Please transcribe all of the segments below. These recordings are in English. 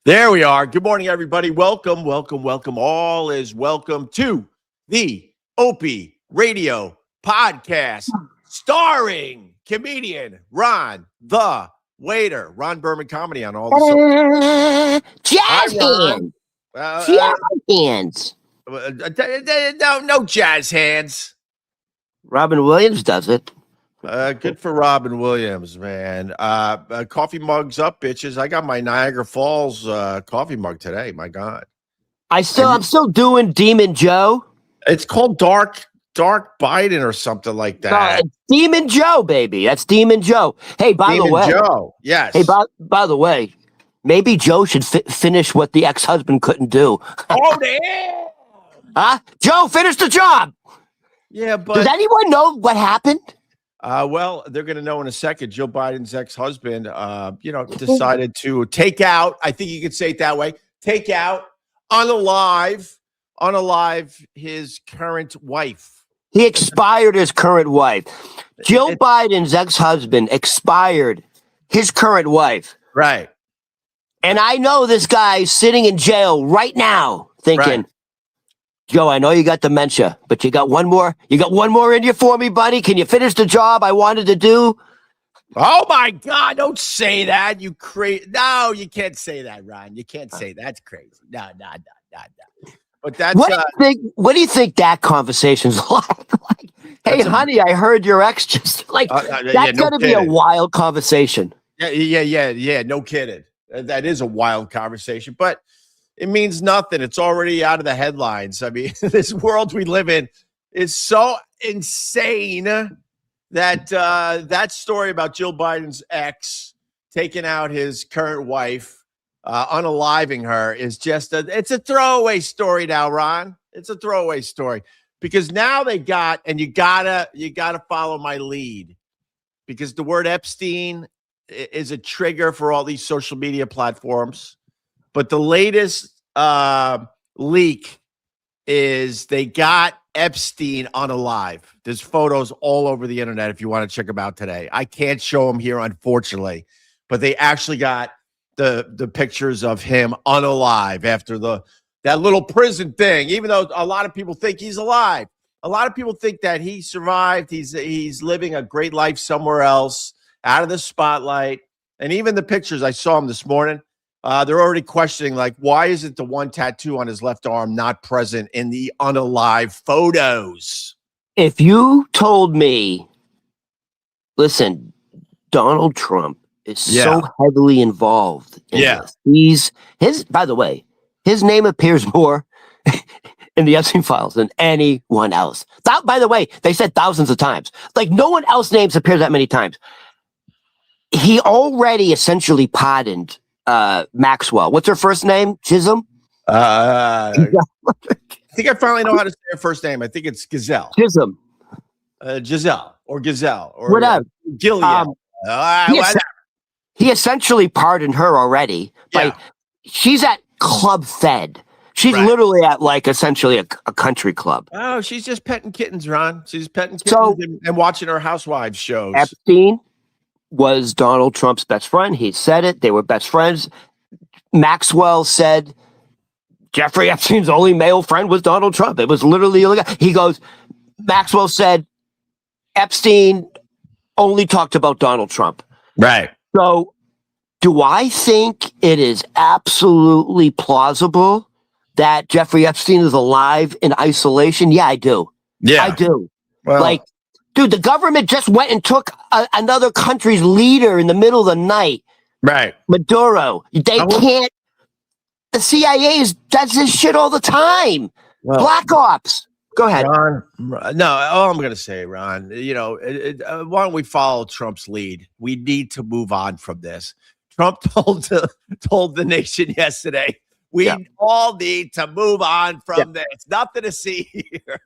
There we are. Good morning, everybody. Welcome. All is welcome to the Opie Radio podcast, starring comedian Ron the Waiter. Ron Berman Comedy on all the jazz hands. Jazz hands. No jazz hands. Robin Williams does it. Good for Robin Williams, man. Coffee mugs up, bitches. I got my Niagara Falls coffee mug today. My God. I'm still doing Demon Joe. It's called Dark Biden or something like that. No, Demon Joe, baby. That's Demon Joe. Hey, by the way. Joe. Yes. Hey, by the way, maybe Joe should finish what the ex-husband couldn't do. Oh, damn. Huh? Joe, finish the job. Yeah, but does anyone know what happened? Well, they're going to know in a second. Joe Biden's ex-husband, decided to take out, I think you could say it that way, take out, unalive his current wife. He expired his current wife. Joe Biden's ex-husband expired his current wife. Right. And I know this guy's sitting in jail right now thinking, right. Joe, I know you got dementia, but you got one more. You got one more in you for me, buddy. Can you finish the job I wanted to do? Oh my God! Don't say that. You crazy? No, you can't say that, Ron. You can't say that. That's crazy. No. But that's what do you think that conversation's like? Hey, honey, I heard your ex just like that's gonna be a wild conversation. Yeah. No kidding. That is a wild conversation, but. It means nothing. It's already out of the headlines. I mean, this world we live in is so insane that that story about Jill Biden's ex taking out his current wife, unaliving her, is just it's a throwaway story now, Ron. It's a throwaway story because now they got, and you gotta follow my lead because the word Epstein is a trigger for all these social media platforms. But the latest leak is they got Epstein unalive. There's photos all over the internet if you want to check them out today. I can't show them here, unfortunately, but they actually got the pictures of him unalive after that little prison thing. Even though a lot of people think he's alive, a lot of people think that he survived. He's living a great life somewhere else, out of the spotlight. And even the pictures, I saw him this morning. They're already questioning, like, why isn't the one tattoo on his left arm not present in the unalive photos? If you told me, listen, Donald Trump is so heavily involved in this. By the way, his name appears more in the Epstein files than anyone else. By the way, they said thousands of times. Like, no one else's names appears that many times. He already essentially pardoned Maxwell. What's her first name? Chisholm? I think I finally know how to say her first name. I think it's Gazelle. Chisholm. Giselle or Gazelle or whatever. Gilead. He essentially pardoned her already. She's at Club Fed. She's literally at essentially a country club. Oh, she's just petting kittens, Ron. She's petting kittens and watching her housewives shows. Epstein was Donald Trump's best friend. He said it. They were best friends. Maxwell said Jeffrey Epstein's only male friend was Donald Trump. It was literally the guy. He goes, Maxwell said Epstein only talked about Donald Trump. Right. So do I think it is absolutely plausible that Jeffrey Epstein is alive in isolation? Yeah, I do. Yeah, I do. Well, dude, the government just went and took another country's leader in the middle of the night. Right. Maduro. They can't. The CIA does this shit all the time. Well, Black Ops. Go ahead. Ron, no, all I'm going to say, Ron, why don't we follow Trump's lead? We need to move on from this. Trump told the nation yesterday, we all need to move on from this. Nothing to see here.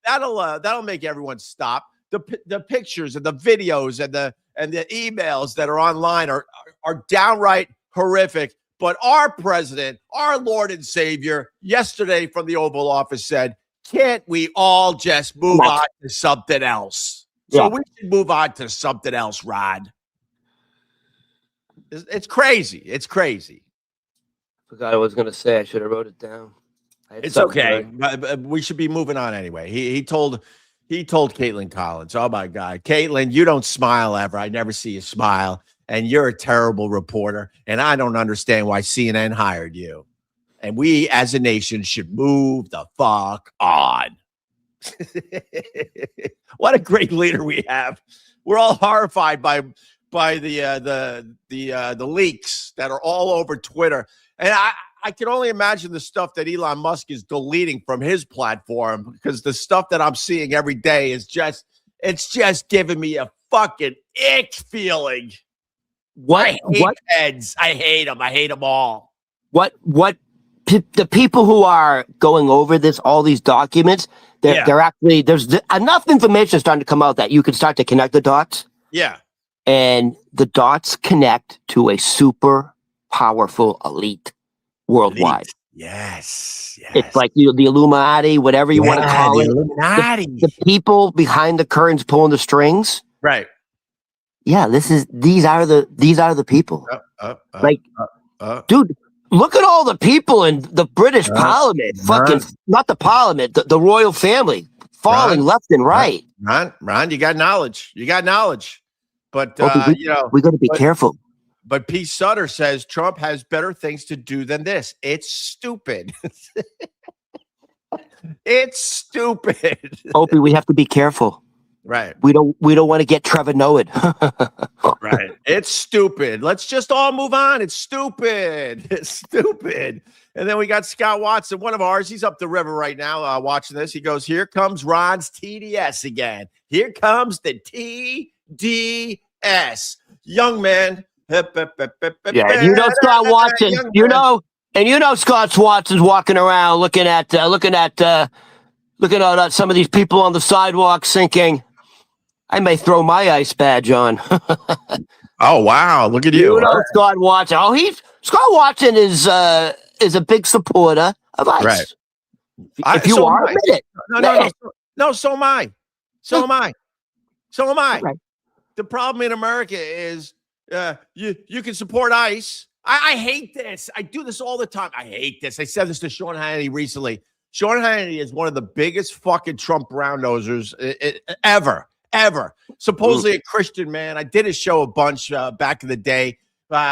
That'll make everyone stop. The pictures and the videos and the emails that are online are downright horrific. But our president, our Lord and Savior, yesterday from the Oval Office said, can't we all just move on to something else? So we should move on to something else, Rod. It's crazy. It's crazy. Forgot what I was going to say. I should have wrote it down. It's okay. But we should be moving on anyway. He told Caitlin Collins, oh my God, Caitlin, you don't smile ever. I never see you smile. And you're a terrible reporter. And I don't understand why CNN hired you. And we as a nation should move the fuck on. What a great leader we have. We're all horrified by the leaks that are all over Twitter. And I can only imagine the stuff that Elon Musk is deleting from his platform, because the stuff that I'm seeing every day is just giving me a fucking ick feeling. I hate heads. I hate them. I hate them all. The people who are going over all these documents, they're actually, there's enough information starting to come out that you can start to connect the dots. Yeah. And the dots connect to a super powerful elite worldwide. Yes. It's like the Illuminati, whatever you want to call it. Illuminati. The people behind the curtains pulling the strings. Right. Yeah, these are the people. Dude, look at all the people in the British Parliament. Not the Parliament, the royal family falling left and right. Ron, you got knowledge. But we got to be careful. But Pete Sutter says Trump has better things to do than this. It's stupid. It's stupid. Opie, we have to be careful. Right. We don't want to get Trevor Noah. Right. It's stupid. Let's just all move on. It's stupid. It's stupid. And then we got Scott Watson, one of ours. He's up the river right now watching this. He goes, here comes Ron's TDS again. Here comes the TDS. Young man. Yeah, Scott Watson. Scott Watson's walking around looking at some of these people on the sidewalk, thinking, I may throw my ice badge on. Oh wow! Look at you. Scott Watson. Scott Watson is a big supporter of ice. Right. If you are, admit it. No. So am I. Right. The problem in America is you can support ICE. I hate this. I do this all the time. I hate this. I said this to Sean Hannity recently. Sean Hannity is one of the biggest fucking Trump brown nosers ever. Supposedly a Christian man. I did his show a bunch back in the day.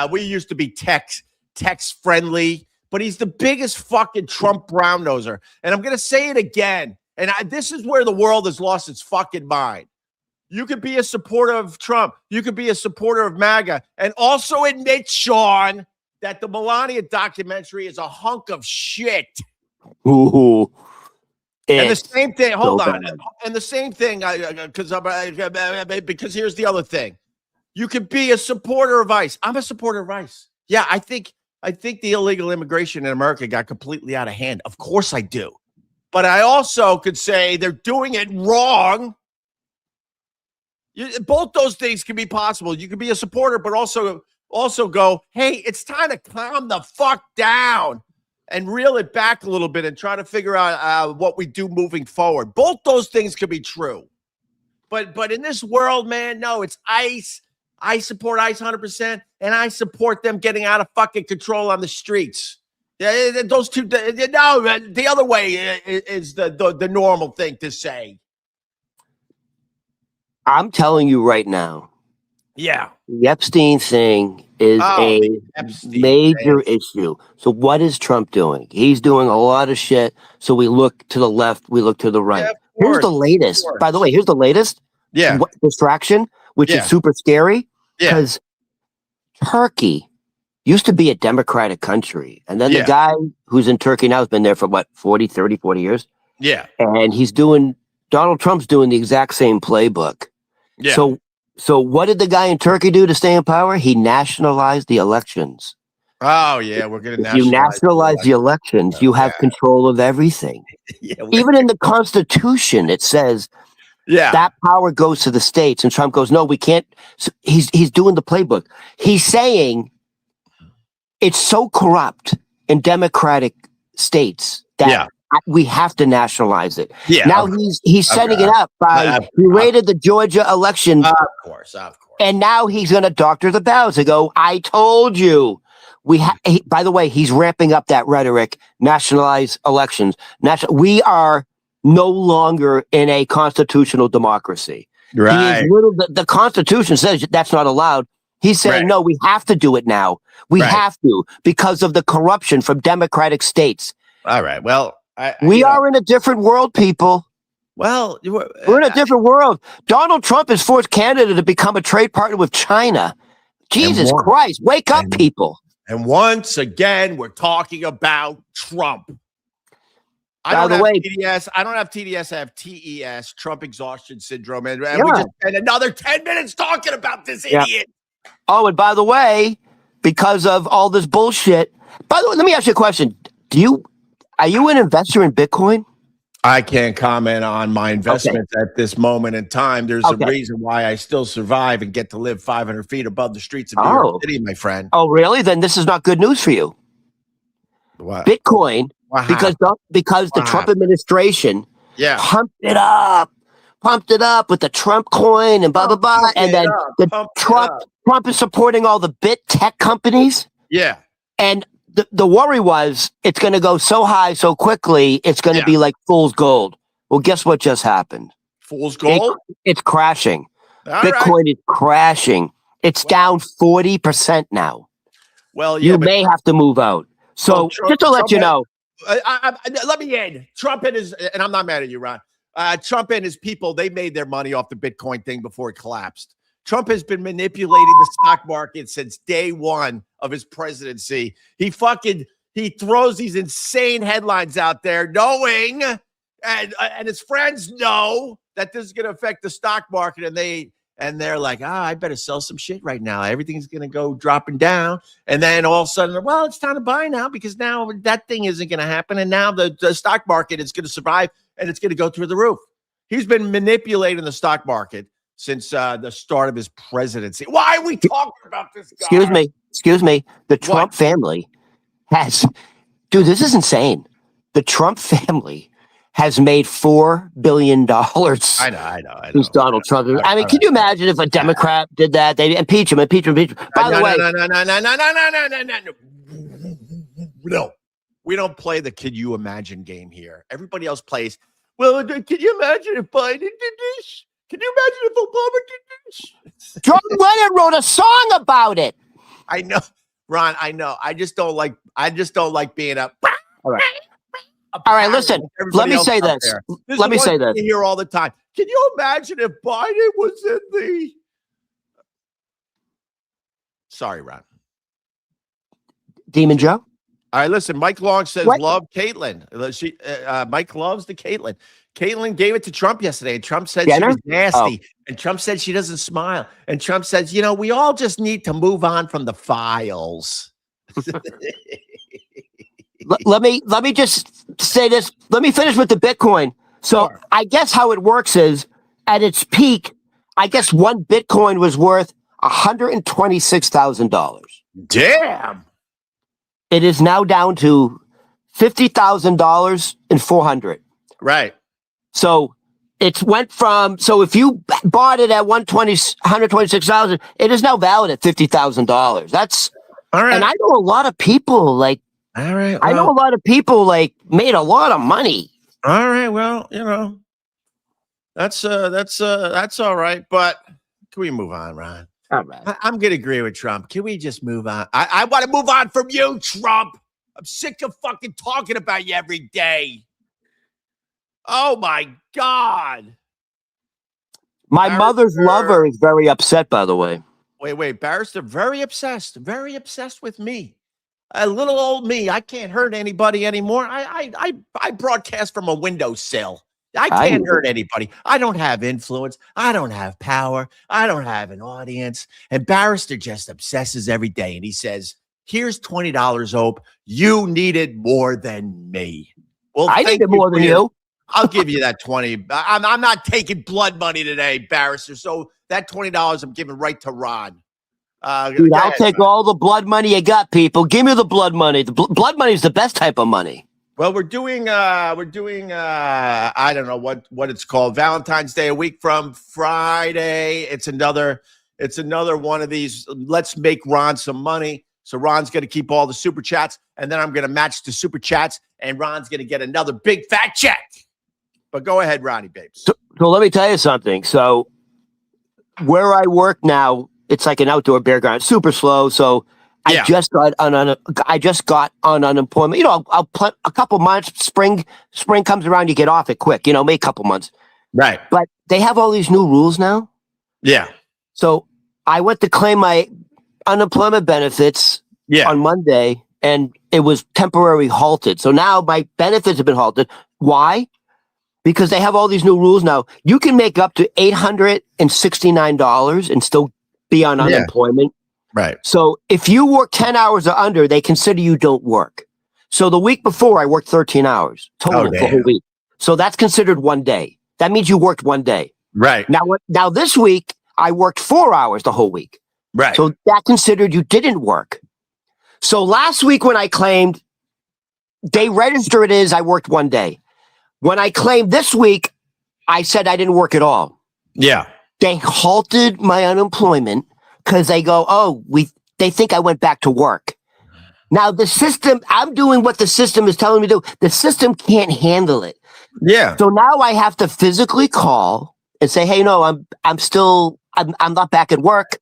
We used to be text friendly, but he's the biggest fucking Trump brown noser. And I'm going to say it again. And this is where the world has lost its fucking mind. You could be a supporter of Trump. You could be a supporter of MAGA and also admit, Sean, that the Melania documentary is a hunk of shit. Ooh. And the same thing, hold on. And the same thing, because here's the other thing. You could be a supporter of ICE. I'm a supporter of ICE. Yeah, I think the illegal immigration in America got completely out of hand. Of course I do. But I also could say they're doing it wrong. Both those things can be possible. You can be a supporter, but also go, hey, it's time to calm the fuck down and reel it back a little bit and try to figure out what we do moving forward. Both those things could be true. But in this world, man, no, it's ICE. I support ICE 100%, and I support them getting out of fucking control on the streets. Those two, no, the other way is the normal thing to say. I'm telling you right now. Yeah. The Epstein thing is major issue. So what is Trump doing? He's doing a lot of shit. So we look to the left, we look to the right. Yeah, here's the latest. By the way, here's the latest. Yeah. Distraction, which is super scary. Because Turkey used to be a democratic country. And then the guy who's in Turkey now has been there for 40 years. Yeah. And Donald Trump's doing the exact same playbook. Yeah. So what did the guy in Turkey do to stay in power? He nationalized the elections. Oh, yeah, we're going to nationalize. You nationalize the elections, you have control of everything. Even in the Constitution, it says that power goes to the states. And Trump goes, no, we can't. So he's doing the playbook. He's saying it's so corrupt in democratic states that we have to nationalize it. Yeah. Now he's setting it up by he raided the Georgia election. Of course. And now he's going to doctor the bows and go, I told you. By the way, he's ramping up that rhetoric, nationalize elections. We are no longer in a constitutional democracy. Right. The Constitution says that's not allowed. He's saying, no, we have to do it now. We have to because of the corruption from democratic states. All right. Well, we are in a different world, people. Well, we're in a different world. Donald Trump has forced Canada to become a trade partner with China. Jesus Christ. Wake up, people. And once again, we're talking about Trump. I don't have TDS. I have TES, Trump exhaustion syndrome. And we just spent another 10 minutes talking about this idiot. Oh, and by the way, because of all this bullshit. By the way, let me ask you a question. Are you an investor in Bitcoin? I can't comment on my investments at this moment in time. There's a reason why I still survive and get to live 500 feet above the streets of New York City, my friend. Oh, really? Then this is not good news for you. What? Bitcoin, because the Trump administration pumped it up with the Trump coin and blah, blah, blah. And then Trump is supporting all the bit tech companies. Yeah. And the worry was it's going to go so high so quickly, it's going to be like fool's gold. Well, guess what just happened? Fool's gold? It's crashing. Bitcoin is crashing. It's down 40% now. Well, you may have to move out. So just to let you know. Let me end. Trump and and I'm not mad at you, Ron. Trump and his people, they made their money off the Bitcoin thing before it collapsed. Trump has been manipulating the stock market since day one of his presidency. He throws these insane headlines out there knowing, and his friends know that this is going to affect the stock market. And they're like, I better sell some shit right now. Everything's going to go dropping down. And then all of a sudden, well, it's time to buy now because now that thing isn't going to happen. And now the stock market is going to survive and it's going to go through the roof. He's been manipulating the stock market since the start of his presidency. Why are we talking about this guy? Excuse me. The Trump family dude, this is insane. The Trump family has made $4 billion. I know. Since Donald Trump. I mean, can you imagine if a Democrat did that? They'd impeach him. By the way. No. We don't play the can you imagine game here. Everybody else plays, well, can you imagine if Biden did this? Can you imagine if Obama did this? John Lennon wrote a song about it. I know, Ron. I know. I just don't like being up. All right. Listen. Let me say this. Let me say this. Here all the time. Can you imagine if Biden was in the? Sorry, Ron. Demon Joe. All right. Listen. Mike Long says love Caitlyn. Mike loves the Caitlyn. Caitlyn gave it to Trump yesterday, and Trump said she was nasty. And Trump said she doesn't smile. And Trump says, we all just need to move on from the files. Let me just say this. Let me finish with the Bitcoin. So I guess how it works is at its peak, I guess one Bitcoin was worth $126,000. Damn. It is now down to $50,000 and $400. Right. So it went from, if you bought it at $126,000, it is now valid at $50,000. That's all right. And I know a lot of people made a lot of money. All right. Well, that's all right. But can we move on, Ron? All right. I'm going to agree with Trump. Can we just move on? I want to move on from you, Trump. I'm sick of fucking talking about you every day. Oh, my God. My mother's lover is very upset, by the way. Wait. Barrister, very obsessed with me. A little old me. I can't hurt anybody anymore. I broadcast from a windowsill. I can't hurt anybody. I don't have influence. I don't have power. I don't have an audience. And Barrister just obsesses every day. And he says, here's $20, Ope. You need it more than me. Well, I need it more than you. I'll give you that 20. I'm not taking blood money today, Barrister. So that $20 I'm giving right to Ron. Dude, I'll take all the blood money you got, people. Give me the blood money. The blood money is the best type of money. Well, we're doing I don't know what it's called. Valentine's Day a week from Friday. It's another It's another one of these, let's make Ron some money. So Ron's going to keep all the super chats, and then I'm going to match the super chats, and Ron's going to get another big fat check. But go ahead, Ronnie, babes. So let me tell you something. So where I work now, it's like an outdoor beer garden, super slow. So I just got on unemployment. You know, I'll put a couple months. Spring comes around, you get off it quick. You know, maybe a couple months. Right. But they have all these new rules now. Yeah. So I went to claim my unemployment benefits on Monday, and it was temporarily halted. So now my benefits have been halted. Why? Because they have all these new rules now. You can make up to $869 and still be on unemployment. Right. So if you work 10 hours or under, they consider you don't work. So the week before, I worked 13 hours total for the whole week. So that's considered one day. That means you worked one day. Right. Now this week, I worked 4 hours the whole week. Right. So that considered you didn't work. So last week when I claimed, they register it as I worked one day. When I claimed this week, I said I didn't work at all. Yeah. They halted my unemployment because they go, they think I went back to work. Now the system, I'm doing what the system is telling me to do. The system can't handle it. Yeah. So now I have to physically call and say, hey, no, I'm not back at work.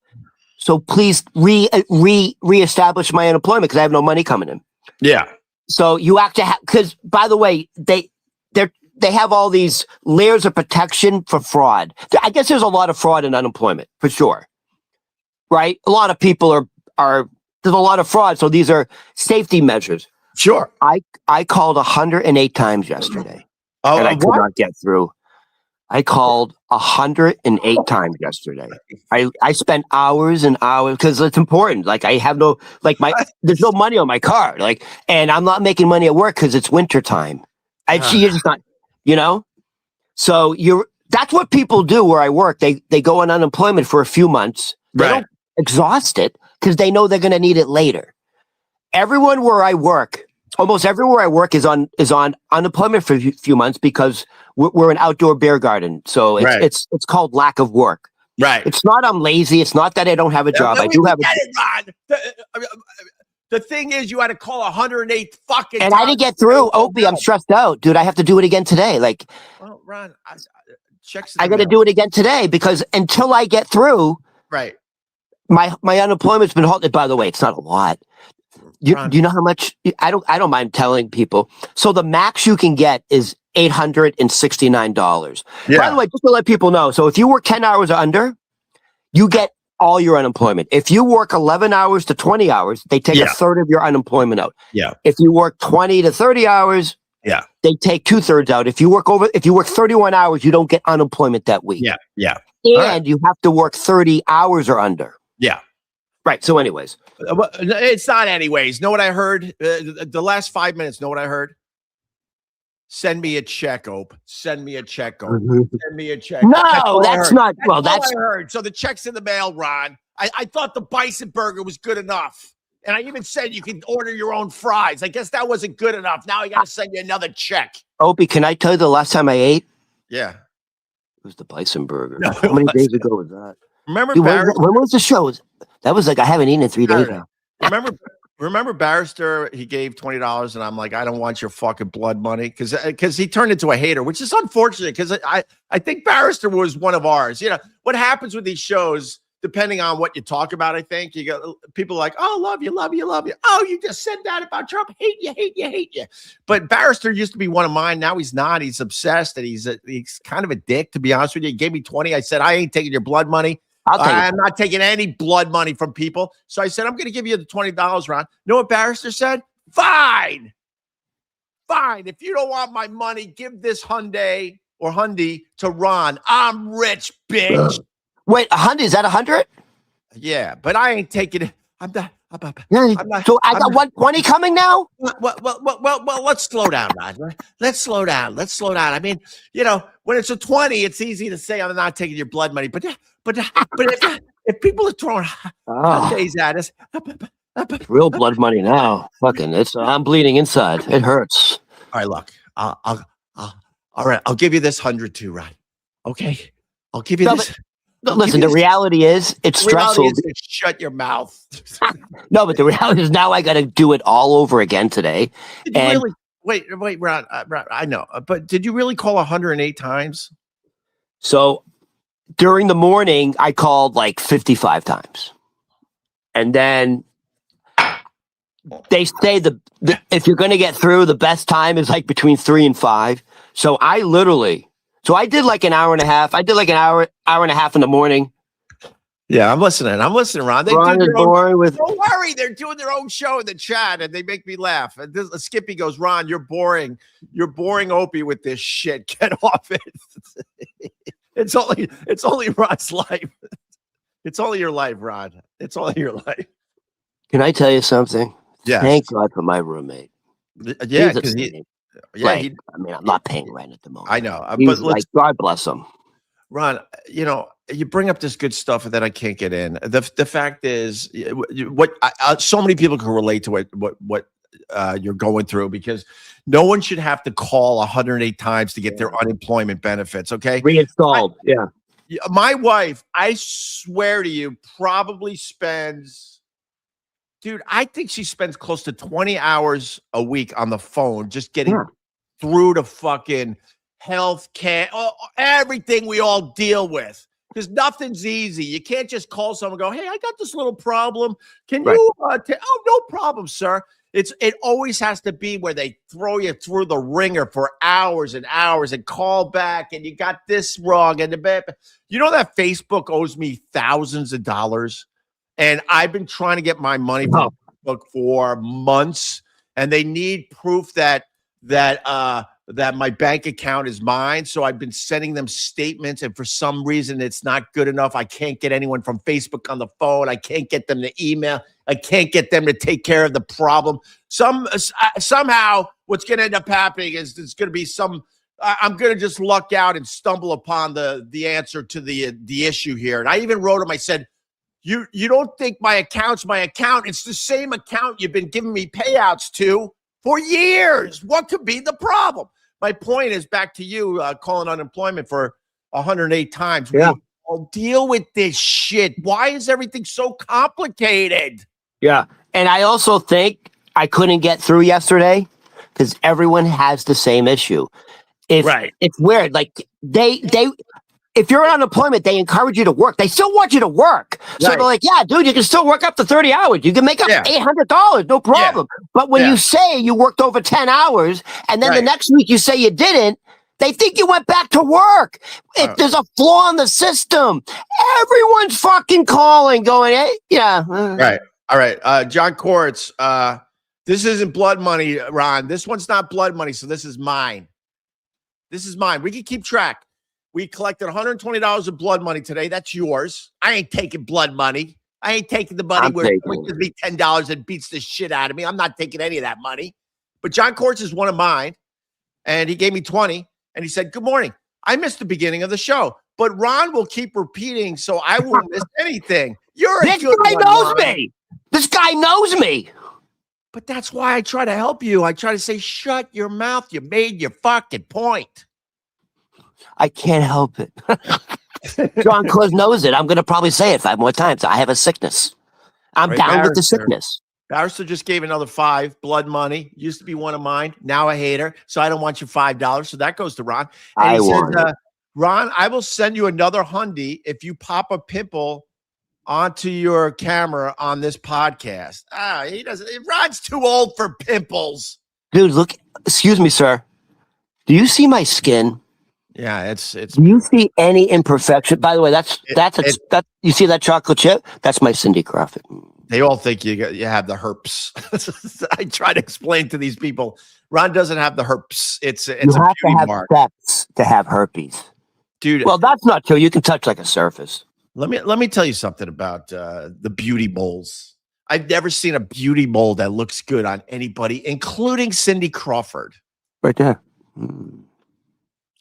So please reestablish my unemployment because I have no money coming in. Yeah. So you have to have, because by the way, they have all these layers of protection for fraud. I guess there's a lot of fraud in unemployment for sure. Right? A lot of people there's a lot of fraud. So these are safety measures. Sure. I called 108 times yesterday and I could not get through. I called 108 times yesterday. I spent hours and hours because it's important. Like I have there's no money on my card. Like, and I'm not making money at work because it's winter time. You're just not, you know. So that's what people do where I work. They go on unemployment for a few months. They don't exhaust it because they know they're going to need it later. Everyone where I work, almost everywhere I work is on unemployment for a few months because we're an outdoor beer garden. So it's called lack of work. Right. It's not I'm lazy. It's not that I don't have a job. I do have a job. The thing is, you had to call 108 fucking and I didn't get through. Opie, I'm stressed out, dude. I have to do it again today. Like, well, Ron, I got to do it again today because until I get through, right. My unemployment's been halted. By the way, it's not a lot. Do you know how much? I don't mind telling people. So the max you can get is $869. Yeah. By the way, just to let people know. So if you work 10 hours or under, you get all your unemployment. If you work 11 hours to 20 hours, they take a third of your unemployment out. Yeah. If you work 20 to 30 hours, they take 2/3 out. If you work 31 hours, you don't get unemployment that week. Yeah. Yeah. And you have to work 30 hours or under. Yeah. Right. So anyways. It's not anyways. Know what I heard? The last 5 minutes, know what I heard? Send me a check, Ope. Send me a check, Ope. Send me a check. No, that's not. Well, that's all I heard. So the check's in the mail, Ron. I thought the bison burger was good enough. And I even said you can order your own fries. I guess that wasn't good enough. Now I got to send you another check. Opie, can I tell you the last time I ate? Yeah. It was the bison burger. No, how many days ago was that? Remember, dude, when was the show? That was like I haven't eaten in 3 days now. Remember Barrister? He gave $20, and I'm like, I don't want your fucking blood money because he turned into a hater, which is unfortunate because I think Barrister was one of ours. You know what happens with these shows, depending on what you talk about. I think you got people like, oh, love you, love you, love you. Oh, you just said that about Trump. Hate you, hate you, hate you. But Barrister used to be one of mine. Now he's not. He's obsessed, and he's kind of a dick, to be honest with you. He gave me 20. I said, I ain't taking your blood money. I'm not taking any blood money from people. So I said, I'm going to give you the $20, Ron. You know what Barrister said? Fine. Fine. If you don't want my money, give this Hyundai or Hyundai to Ron. I'm rich, bitch. Wait, a Hyundai? Is that 100? Yeah, but I ain't taking it. I'm not. So I got 120 coming now? Well, let's slow down, Roger. Let's slow down. I mean, you know, when it's a 20, it's easy to say I'm not taking your blood money. But if people are throwing days at us, real blood money now. Fucking, I'm bleeding inside. It hurts. All right, look, all right, I'll give you this 100 too, Rod. Okay, I'll give you this. Listen, the reality is it's stressful. Shut your mouth. No, but the reality is now I got to do it all over again today. Did you really wait, Ron, I know, but did you really call 108 times? So during the morning, I called like 55 times. And then they say if you're going to get through, the best time is like between 3 and 5. So I did like an hour and a half. I did like an hour and a half in the morning. Yeah, I'm listening, Ron. Ron is boring with. Don't worry, they're doing their own show in the chat, and they make me laugh. And Skippy goes, Ron, you're boring. You're boring Opie with this shit. Get off it. It's only Ron's life. It's only your life, Ron. It's only your life. Can I tell you something? Yeah. Thank God for my roommate. Yeah, because I'm not paying rent at the moment. I know, but like, God bless him. Ron, you bring up this good stuff that I can't get in. The fact is, so many people can relate to what you're going through, because no one should have to call 108 times to get their unemployment benefits. Okay, reinstalled. My wife, I swear to you, probably spends. Dude, I think she spends close to 20 hours a week on the phone just getting through to fucking health care, everything we all deal with. Because nothing's easy. You can't just call someone and go, hey, I got this little problem. Can you no problem, sir. It always has to be where they throw you through the ringer for hours and hours and call back, and you got this wrong. And you know that Facebook owes me thousands of dollars? And I've been trying to get my money from Facebook for months, and they need proof that my bank account is mine. So I've been sending them statements, and for some reason it's not good enough. I can't get anyone from Facebook on the phone. I can't get them to email. I can't get them to take care of the problem. Somehow what's going to end up happening is it's going to be I'm going to just luck out and stumble upon the answer to the issue here. And I even wrote him, I said, You don't think my account's my account? It's the same account you've been giving me payouts to for years. What could be the problem? My point is back to you calling unemployment for 108 times. Yeah. We'll deal with this shit. Why is everything so complicated? Yeah. And I also think I couldn't get through yesterday because everyone has the same issue. It's weird. Like if you're on unemployment, they encourage you to work. They still want you to work. So they're like, yeah, dude, you can still work up to 30 hours. You can make up $800, no problem. Yeah. But when you say you worked over 10 hours and then the next week you say you didn't, they think you went back to work. If there's a flaw in the system, everyone's fucking calling, going, hey, Right. All right. John Quartz, this isn't blood money, Ron. This one's not blood money, so this is mine. This is mine. We can keep track. We collected $120 of blood money today. That's yours. I ain't taking blood money. I ain't taking the money where it gives me $10 and beats the shit out of me. I'm not taking any of that money. But John Quartz is one of mine, and he gave me 20, and he said, good morning. I missed the beginning of the show, but Ron will keep repeating, so I won't miss anything. This guy knows me. This guy knows me. But that's why I try to help you. I try to say, shut your mouth. You made your fucking point. I can't help it. John Claus knows it. I'm going to probably say it 5 more times. I have a sickness. I'm down with the sickness. Barrister just gave another $5, blood money. Used to be one of mine. Now a hater. So I don't want your $5. So that goes to Ron. And he said, Ron, I will send you another $100 if you pop a pimple onto your camera on this podcast. He doesn't. Ron's too old for pimples. Dude, look. Excuse me, sir. Do you see my skin? Yeah, it's. Do you see any imperfection? By the way, that you see that chocolate chip? That's my Cindy Crawford. They all think you have the herpes. I try to explain to these people, Ron doesn't have the herpes. It's a beauty mark. Sex to have herpes, dude. Well, that's not true. You can touch like a surface. Let me tell you something about the beauty moles. I've never seen a beauty mole that looks good on anybody, including Cindy Crawford. Right there.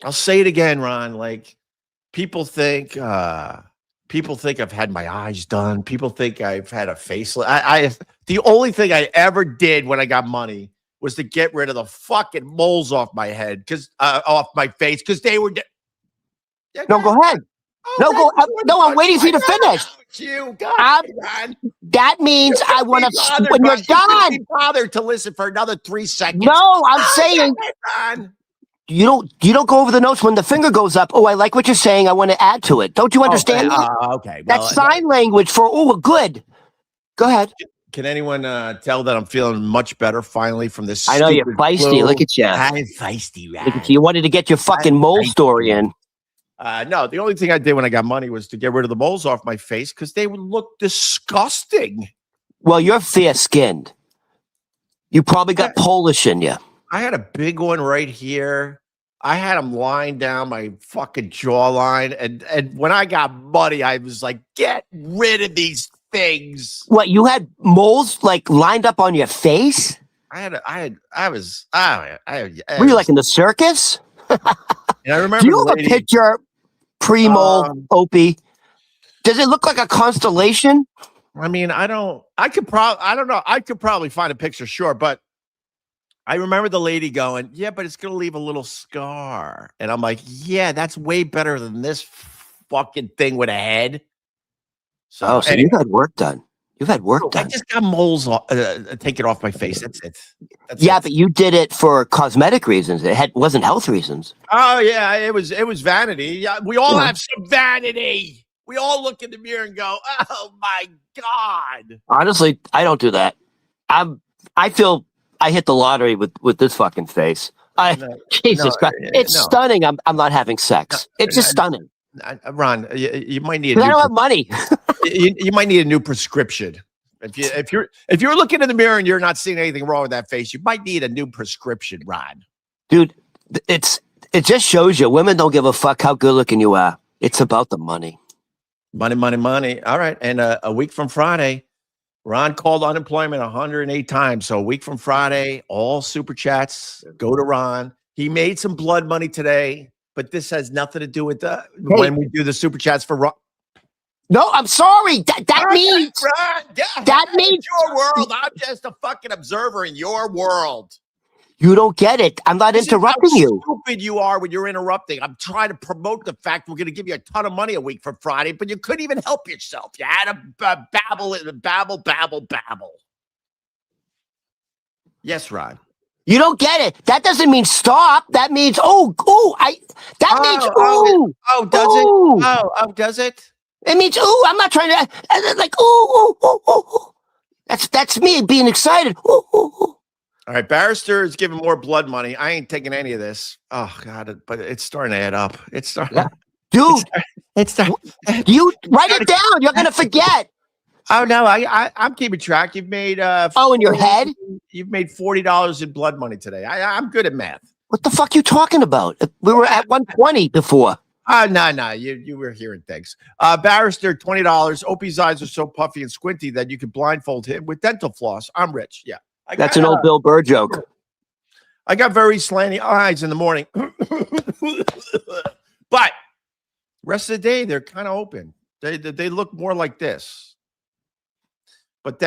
I'll say it again, Ron. Like people think I've had my eyes done. People think I've had a facelift. The only thing I ever did when I got money was to get rid of the fucking moles off my head, off my face, because they were. No, go ahead. Oh, No, that's go. No, I'm waiting for you to finish. You, God, man. That means I want to. When you're done, be bothered to listen for another 3 seconds. No, I'm saying you don't go over the notes when the finger goes up. Oh, I like what you're saying. I want to add to it. Don't you understand that? Okay. Well, that's sign language for good. Go ahead. Can anyone tell that I'm feeling much better finally from this? I know you're feisty. Flu? Look at you. I'm feisty, right? Look at you. You wanted to get your fucking mole story in. No, the only thing I did when I got money was to get rid of the moles off my face because they would look disgusting. Well, you're fair-skinned. You probably got Polish in you. I had a big one right here. I had them lying down my fucking jawline. And when I got money, I was like, get rid of these things. What, you had moles like lined up on your face? Were you like in the circus? And I remember. Do you have a picture pre-mole, Opie? Does it look like a constellation? I mean, I don't know. I could probably find a picture, sure, but I remember the lady going, yeah, but it's going to leave a little scar. And I'm like, yeah, that's way better than this fucking thing with a head. So anyway, you've had work done. You've had work done. I just got moles taken off my face. That's it. But you did it for cosmetic reasons. It wasn't health reasons. Oh, yeah, it was vanity. Yeah, we all have some vanity. We all look in the mirror and go, oh, my God. Honestly, I don't do that. I feel I hit the lottery with this fucking face. Jesus Christ. It's stunning. I'm not having sex. It's just stunning. Ron, you might need. I don't have money. you might need a new prescription. If you're looking in the mirror and you're not seeing anything wrong with that face, you might need a new prescription, Ron. Dude, it just shows you women don't give a fuck how good looking you are. It's about the money. Money. All right, and a week from Friday, Ron called unemployment 108 times. So a week from Friday, all super chats go to Ron. He made some blood money today. But this has nothing to do with when we do the super chats for Ron. No, I'm sorry. That means that means your world. I'm just a fucking observer in your world. You don't get it. I'm not interrupting you. Stupid you are when you're interrupting. I'm trying to promote the fact we're going to give you a ton of money a week for Friday, but you couldn't even help yourself. You had to babble. Yes, Ron. You don't get it. That doesn't mean stop. That means does it? It means I'm not trying to like That's me being excited. All right, Barrister is giving more blood money. I ain't taking any of this. Oh God, but it's starting to add up. It's starting. Yeah. Dude, you write it down. You're gonna forget. Oh no, I'm keeping track. You've made in your head? You've made $40 in blood money today. I'm good at math. What the fuck you talking about? We were at 120 before. No. You were hearing things. Barrister, $20. Opie's eyes are so puffy and squinty that you can blindfold him with dental floss. I'm rich. Yeah. That's an old Bill Burr joke. I got very slanty eyes in the morning. But rest of the day, they're kind of open. They look more like this. But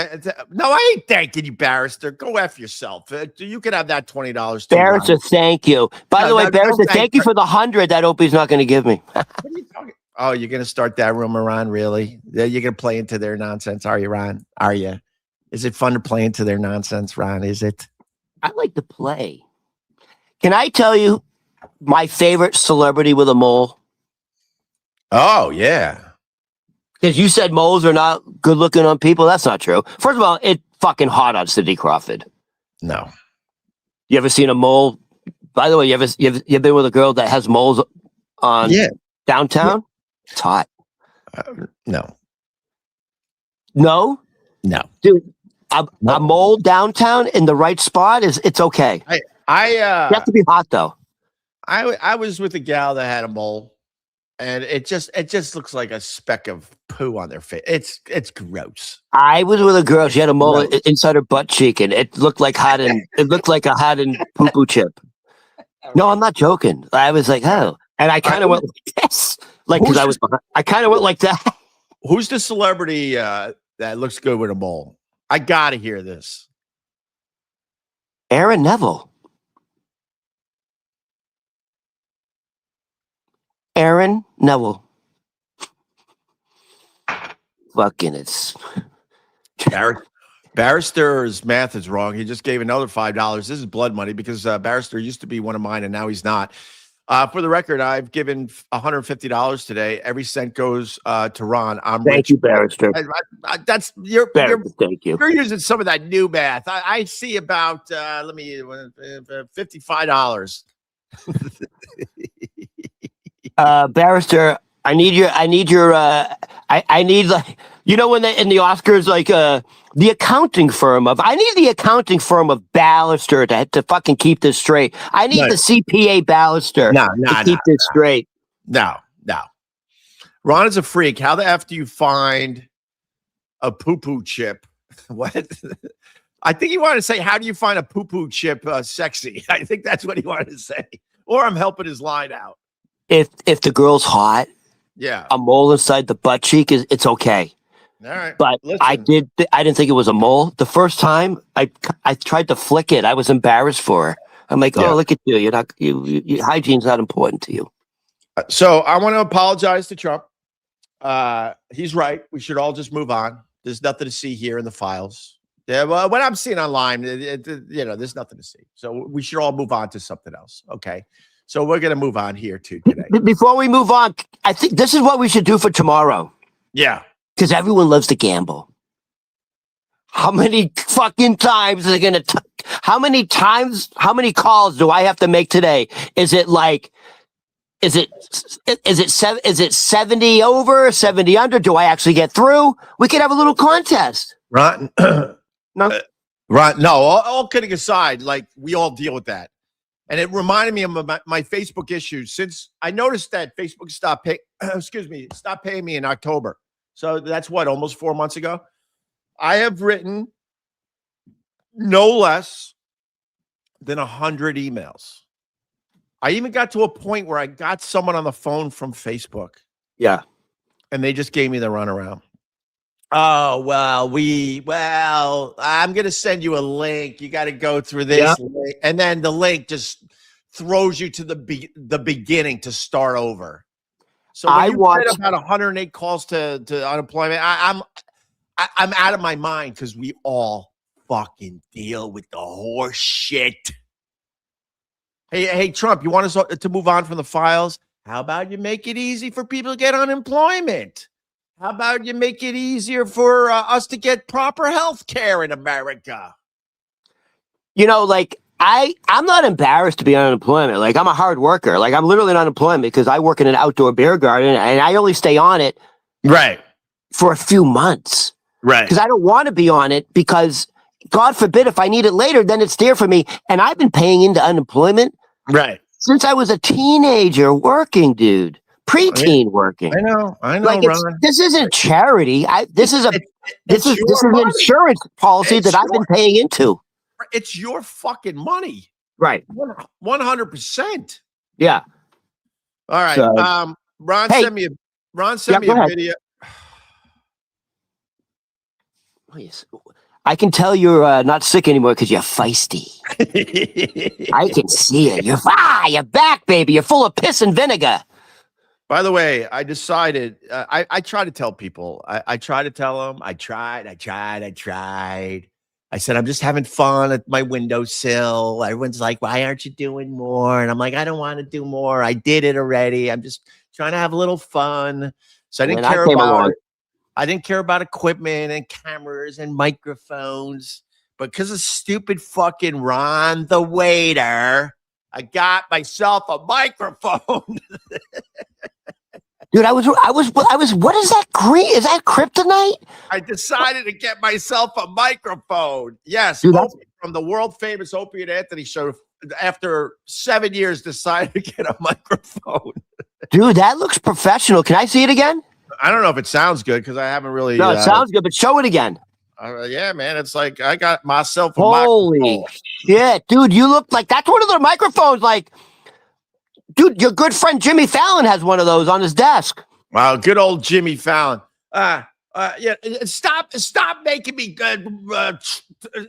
no, I ain't thanking you, Barrister. Go F yourself. You can have that $20 too. Barrister, thank you. By the way, Barrister, thank you for the 100 that Opie's not going to give me. What are you talking? Oh, you're going to start that rumor, Ron? Really? You're going to play into their nonsense, are you, Ron? Are you? Is it fun to play into their nonsense, Ron? Is it? I like to play. Can I tell you my favorite celebrity with a mole? Oh, yeah. Because you said moles are not good looking on people. That's not true. First of all, it's fucking hot on Sidney Crawford. No. You ever seen a mole? By the way, you ever been with a girl that has moles on downtown? Yeah. It's hot. No. No? No. Dude, a mole downtown in the right spot it's okay. You have to be hot though. I was with a gal that had a mole. And it just looks like a speck of poo on their face. It's gross. I was with a girl. She had a mole inside her butt cheek, and it looked like a hardened poo-poo chip. No, I'm not joking. I was like, oh, and I kind of went like this, like because I was behind. I kind of went like that. Who's the celebrity that looks good with a mole? I gotta hear this. Aaron Neville. Aaron Neville. fucking it's. Barrister's math is wrong. He just gave another $5. This is blood money because Barrister used to be one of mine and now he's not. For the record, I've given $150 today. Every cent goes to Ron. Thank you, Barrister. That's you're thank you. You're using some of that new math. I see about $55. Barrister, I need like, you know, when they in the Oscars, like the accounting firm of, I need the accounting firm of Ballister to fucking keep this straight. I need the CPA Ballister to keep this straight. No. Ron is a freak. How the F do you find a poo-poo chip? What? I think he wanted to say, how do you find a poo-poo chip sexy? I think that's what he wanted to say. Or I'm helping his line out. If the girl's hot, yeah, a mole inside the butt cheek it's okay. All right, but listen. I didn't think it was a mole. The first time I tried to flick it, I was embarrassed for her. I'm like, oh, look at you. You're not hygiene's not important to you. So I want to apologize to Trump. He's right. We should all just move on. There's nothing to see here in the files. Yeah, well, what I'm seeing online, there's nothing to see. So we should all move on to something else. Okay. So we're going to move on here too today. Before we move on, I think this is what we should do for tomorrow. Yeah. Because everyone loves to gamble. How many fucking times are they going to, how many calls do I have to make today? Is it 70 over, 70 under? Do I actually get through? We could have a little contest. Ron, no? Ron, no, all kidding aside, like we all deal with that. And it reminded me of my Facebook issues since I noticed that Facebook stopped paying me in October. So that's what, almost 4 months ago. I have written no less than 100 emails. I even got to a point where I got someone on the phone from Facebook. Yeah. And they just gave me the runaround. Oh, well, I'm going to send you a link. You got to go through this link. And then the link just throws you to the beginning to start over. So when you said about 108 calls to unemployment, I'm out of my mind because we all fucking deal with the horse shit. Hey, Trump, you want us to move on from the files? How about you make it easy for people to get unemployment? How about you make it easier for us to get proper health care in America? You know, like, I'm not embarrassed to be on unemployment. Like, I'm a hard worker. Like, I'm literally on unemployment because I work in an outdoor beer garden and I only stay on it for a few months. Right. Because I don't want to be on it because, God forbid, if I need it later, then it's there for me. And I've been paying into unemployment since I was a teenager working, dude. Preteen working. I know, like Ron. This isn't charity. This is an insurance policy that I've been paying into. It's your fucking money. Right. 100%. Yeah. All right. So, Ron sent me a video. I can tell you're not sick anymore because you're feisty. I can see it. You're back, baby. You're full of piss and vinegar. By the way, I decided, I try to tell people, I try to tell them, I tried. I said, I'm just having fun at my windowsill. Everyone's like, why aren't you doing more? And I'm like, I don't want to do more. I did it already. I'm just trying to have a little fun. So I didn't care about equipment and cameras and microphones. But because of stupid fucking Ron, the waiter, I got myself a microphone. Dude, I was. What is that green? Is that kryptonite? I decided to get myself a microphone. Yes, dude, from the world famous Opie and Anthony show. After 7 years, decided to get a microphone. Dude, that looks professional. Can I see it again? I don't know if it sounds good because I haven't really. No, it sounds good, but show it again. Yeah, man, it's like I got myself a holy microphone. Shit, dude! You look like that's one of the microphones. Like, dude, your good friend Jimmy Fallon has one of those on his desk. Wow, good old Jimmy Fallon. Stop making me.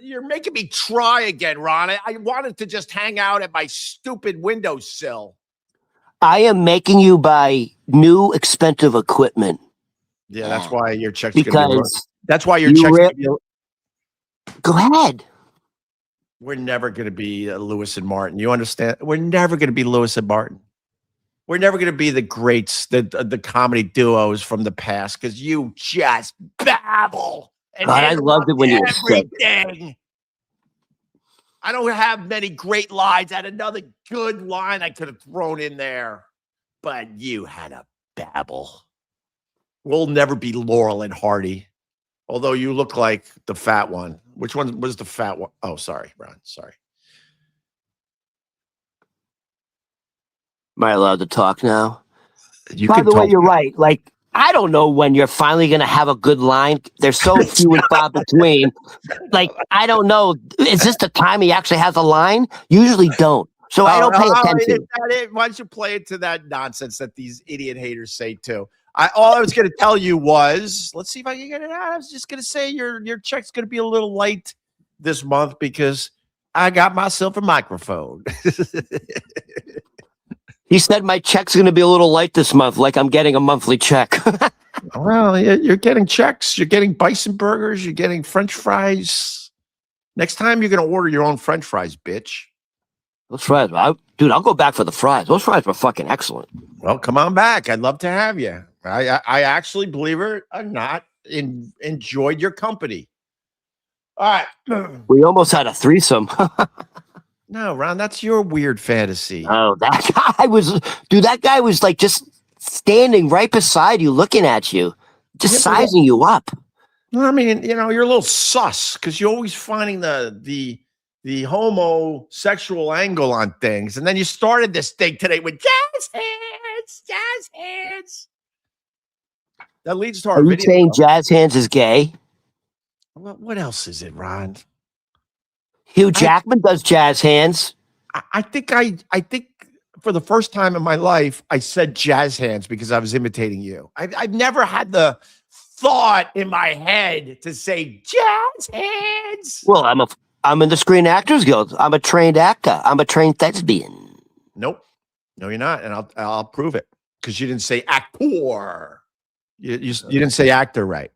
You're making me try again, Ron. I wanted to just hang out at my stupid windowsill. I am making you buy new expensive equipment. Yeah, that's why your check's going to be low. Because That's why your check's going to be. Go ahead. We're never going to be Lewis and Martin. You understand? We're never going to be Lewis and Martin. We're never going to be the greats, the comedy duos from the past, because you just babble. And God, I loved it when you said everything. I don't have many great lines. I had another good line I could have thrown in there, but you had a babble. We'll never be Laurel and Hardy, although you look like the fat one. Which one was the fat one? Oh, sorry, Ron. Sorry. Am I allowed to talk now? By the way, you're right. Like, I don't know when you're finally going to have a good line. There's so few and far between. Like, I don't know. Is this the time he actually has a line? Usually don't. So I don't pay attention. Why don't you play it to that nonsense that these idiot haters say too? All I was going to tell you was, let's see if I can get it out. I was just going to say your check's going to be a little light this month because I got myself a microphone. He said my check's going to be a little light this month, like I'm getting a monthly check. Well, you're getting checks. You're getting bison burgers. You're getting French fries. Next time, you're going to order your own French fries, bitch. Those fries, dude, I'll go back for the fries. Those fries were fucking excellent. Well, come on back. I'd love to have you. I actually, believe it or not, enjoyed your company. All right. We almost had a threesome. No, Ron, that's your weird fantasy. Oh, that guy was like just standing right beside you, looking at you, just sizing you up. I mean, you're a little sus because you're always finding the homosexual angle on things. And then you started this thing today with jazz hands. That leads to our video. Are you video. saying jazz hands is gay? What else is it, Ron? Hugh Jackman does jazz hands. I think for the first time in my life, I said jazz hands because I was imitating you. I've never had the thought in my head to say jazz hands. Well, I'm in the Screen Actors Guild. I'm a trained actor. I'm a trained thespian. Nope. No, you're not. And I'll prove it because you didn't say actor. You didn't say actor right.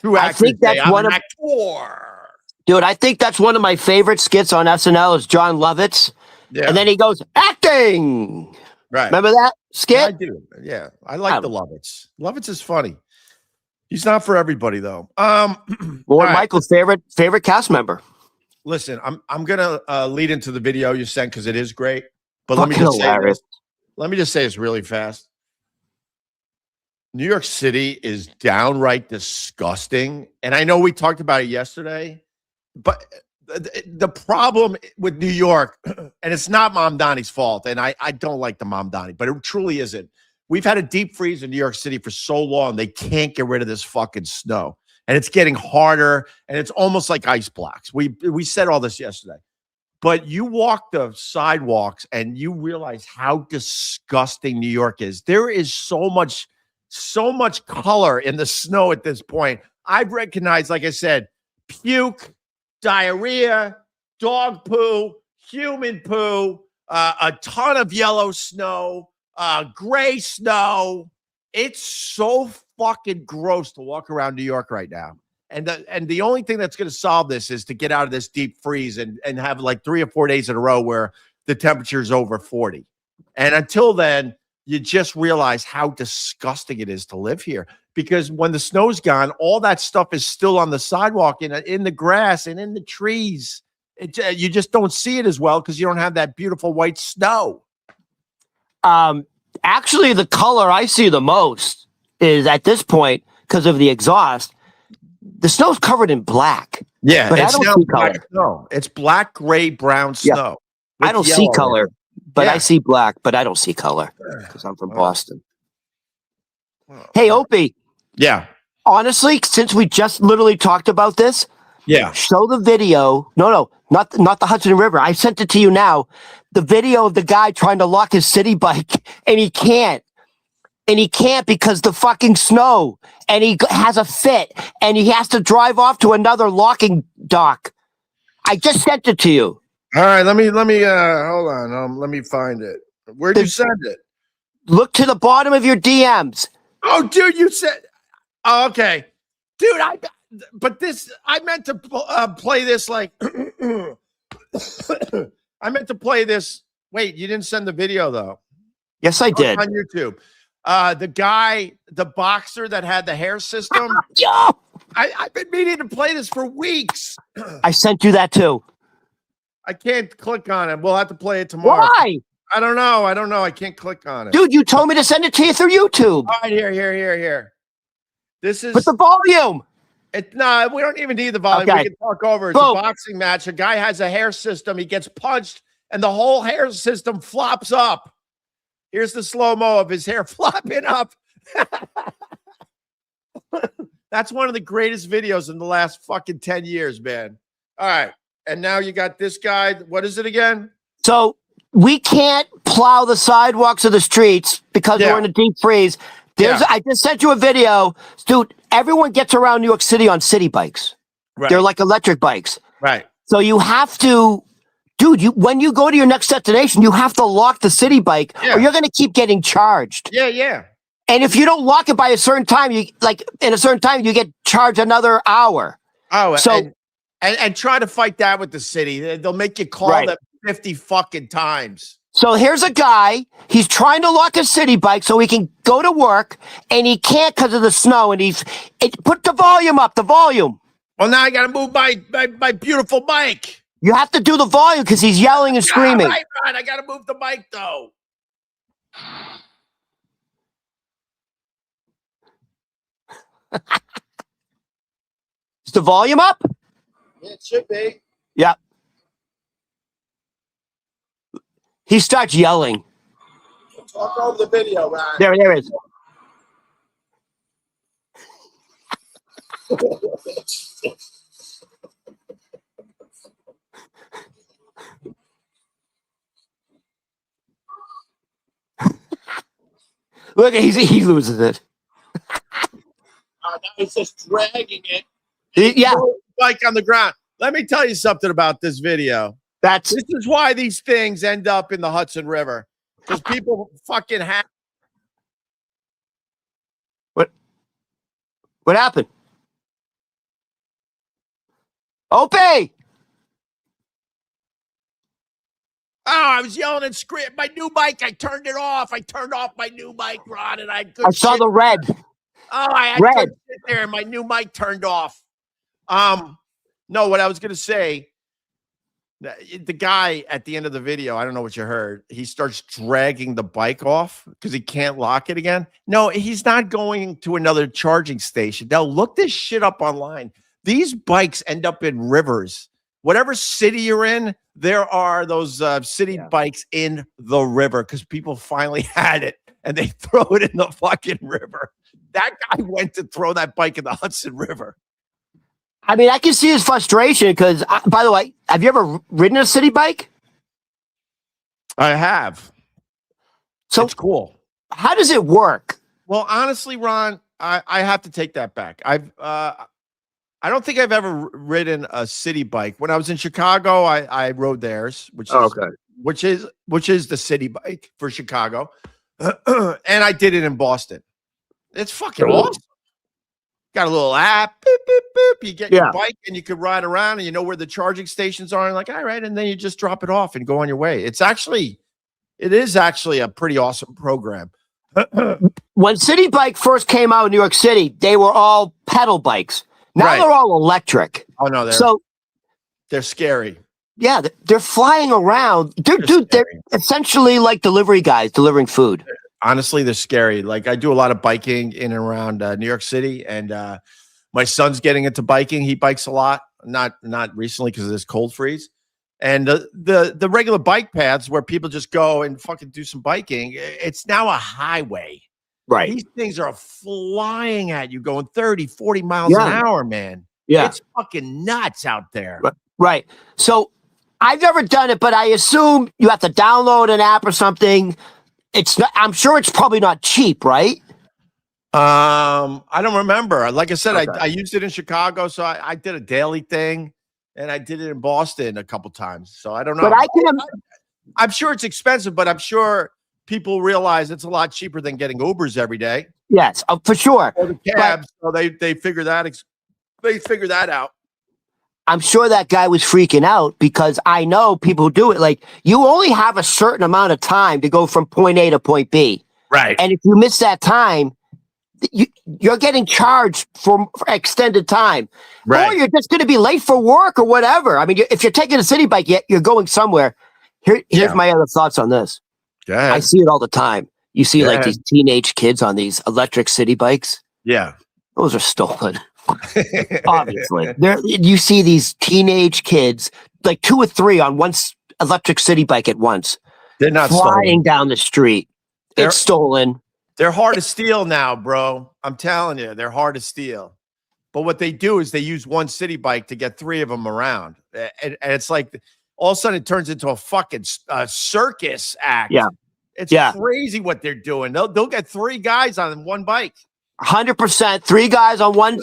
I think that's one of actor. Dude, I think that's one of my favorite skits on SNL is John Lovitz. Yeah. And then he goes, acting. Right. Remember that skit? Yeah, I do. Yeah. I like the Lovitz. Lovitz is funny. He's not for everybody though. Michael's favorite cast member. Listen, I'm gonna lead into the video you sent because it is great. But let me just say this. Let me just say this really fast. New York City is downright disgusting. And I know we talked about it yesterday. But the problem with New York, and it's not Mom Donnie's fault, and I don't like the Mom Donnie, but it truly isn't. We've had a deep freeze in New York City for so long, they can't get rid of this fucking snow. And it's getting harder, and it's almost like ice blocks. We said all this yesterday. But you walk the sidewalks, and you realize how disgusting New York is. There is so much color in the snow at this point. I've recognized, like I said, puke, diarrhea, dog poo, human poo, a ton of yellow snow, gray snow. It's so fucking gross to walk around New York right now. And the only thing that's going to solve this is to get out of this deep freeze and have like 3 or 4 days in a row where the temperature is over 40. And until then, you just realize how disgusting it is to live here. Because when the snow's gone, all that stuff is still on the sidewalk, in the grass, and in the trees. You just don't see it as well because you don't have that beautiful white snow. Actually, the color I see the most is at this point because of the exhaust. The snow's covered in black. Yeah, but I don't see color. Snow. It's black, gray, brown snow. I don't see color, but I see black, but I don't see color because I'm from Boston. Hey, Opie. Yeah. Honestly, since we just literally talked about this, show the video. No, not the Hudson River. I sent it to you now. The video of the guy trying to lock his city bike, and he can't. And he can't because the fucking snow. And he has a fit, and he has to drive off to another locking dock. I just sent it to you. All right, let me hold on. Let me find it. Where'd you send it? Look to the bottom of your DMs. Oh, dude, you said. Oh, okay, dude. I meant to play this like. I meant to play this. Wait, you didn't send the video though. Yes, I did. On YouTube. The guy, the boxer that had the hair system. Yo! I've been meaning to play this for weeks. I sent you that too. I can't click on it. We'll have to play it tomorrow. Why? I don't know. I can't click on it. Dude, you told me to send it to you through YouTube. All right, here. This is. With the volume. No, we don't even need the volume. Okay. We can talk over. It's a boxing match. A guy has a hair system. He gets punched, and the whole hair system flops up. Here's the slow-mo of his hair flopping up. That's one of the greatest videos in the last fucking 10 years, man. All right. And now you got this guy. What is it again? So we can't plow the sidewalks of the streets because we're in a deep freeze. I just sent you a video. Dude, everyone gets around New York City on city bikes. Right. They're like electric bikes. Right. So you have to, dude, when you go to your next destination, you have to lock the city bike or you're going to keep getting charged. Yeah. And if you don't lock it by a certain time, you get charged another hour. Oh, so and try to fight that with the city. They'll make you call them 50 fucking times. So here's a guy. He's trying to lock a city bike so he can go to work, and he can't because of the snow. And put the volume up. The volume. Well, now I got to move my beautiful bike. You have to do the volume because he's yelling and screaming. Right. I got to move the bike though. Is the volume up? It should be. Yeah. He starts yelling. Talk over the video, Ryan. There it is. Look, he loses it. Now he's just dragging it. Yeah. Bike on the ground. Let me tell you something about this video. This is why these things end up in the Hudson River. Because people fucking have. What happened? Opie! Oh, I was yelling and screaming. My new bike, I turned it off. I turned off my new bike, Ron, and I saw the red. Oh, I couldn't sit there, and my new mic turned off. No, what I was going to say, the guy at the end of the video, I don't know what you heard, he starts dragging the bike off because he can't lock it again. No, he's not going to another charging station. Now, look this shit up online. These bikes end up in rivers. Whatever city you're in, there are those city bikes in the river because people finally had it and they throw it in the fucking river. That guy went to throw that bike in the Hudson River. I mean, I can see his frustration because, by the way, have you ever ridden a city bike? I have. So it's cool. How does it work? Well, honestly, Ron, I have to take that back. I don't think I've ever ridden a city bike. When I was in Chicago, I rode theirs, which is the city bike for Chicago, and I did it in Boston. It's fucking awesome. Got a little app, boop, boop, boop. You get your bike and you can ride around and you know where the charging stations are. And like, all right. And then you just drop it off and go on your way. It is actually a pretty awesome program. When City Bike first came out in New York City, they were all pedal bikes. Now they're all electric. Oh no, they're scary. Yeah, they're flying around. They're essentially like delivery guys delivering food. Honestly, they're scary. Like I do a lot of biking in and around New York City, and my son's getting into biking. He bikes a lot, not recently because of this cold freeze. And the regular bike paths where people just go and fucking do some biking, it's now a highway. Right. These things are flying at you going 30, 40 miles an hour, man. Yeah. It's fucking nuts out there. Right. So I've never done it, but I assume you have to download an app or something. I'm sure it's probably not cheap, right? I don't remember. Like I said, I used it in Chicago, so I did a daily thing, and I did it in Boston a couple times. So I don't know. But I'm sure it's expensive, but I'm sure people realize it's a lot cheaper than getting Ubers every day. Yes, for sure. Or the cabs, so they figure that they figure that out. I'm sure that guy was freaking out because I know people do it. Like, you only have a certain amount of time to go from point A to point B. Right. And if you miss that time, you're getting charged for extended time. Right. Or you're just going to be late for work or whatever. I mean, if you're taking a city bike, you're going somewhere. Here's my other thoughts on this. Go ahead. I see it all the time. You see like these teenage kids on these electric city bikes. Yeah. Those are stolen. Obviously. You see these teenage kids, like 2 or 3 on one electric city bike at once. They're not flying stolen. Down the street. It's stolen. They're hard to steal now, bro. I'm telling you, they're hard to steal. But what they do is they use one city bike to get 3 of them around. And it's like all of a sudden it turns into a fucking circus act. Yeah. It's crazy what they're doing. They'll get 3 guys on one bike. 100%. 3 guys on one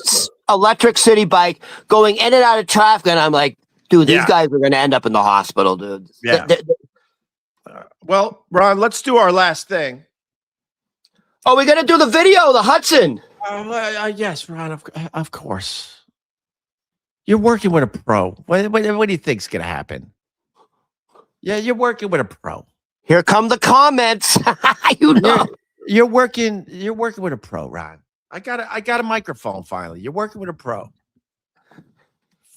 electric city bike going in and out of traffic. And I'm like, dude, these guys are going to end up in the hospital, dude. Yeah. Well, Ron, let's do our last thing. Oh, we're going to do the video, the Hudson. Yes, Ron, of course. You're working with a pro. What do you think's going to happen? Yeah, you're working with a pro. Here come the comments. You know. You're working with a pro, Ron. I got a microphone finally. You're working with a pro.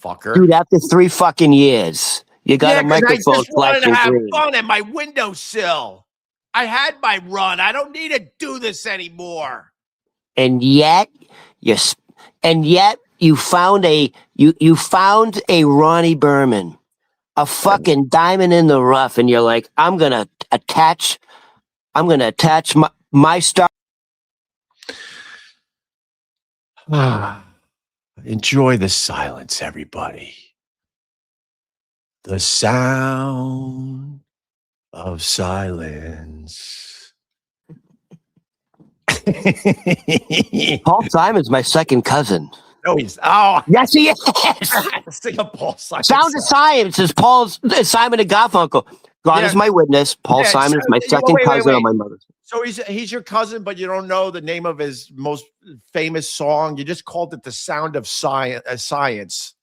Fucker. Dude, after 3 fucking years, you got a microphone. I just wanted to have fun at my windowsill. I had my run. I don't need to do this anymore. And yet you found you found a Ronnie Berman, a fucking diamond in the rough, and you're like, I'm gonna attach my star. Enjoy the silence, everybody. The sound of silence. Paul Simon's my second cousin. No, he's yes, he is. Sing a Paul Simon. Sound of Science is Simon and Garfunkel. God is my witness. Paul Simon is my second cousin on my mother's. So he's your cousin, but you don't know the name of his most famous song. You just called it "The Sound of Science."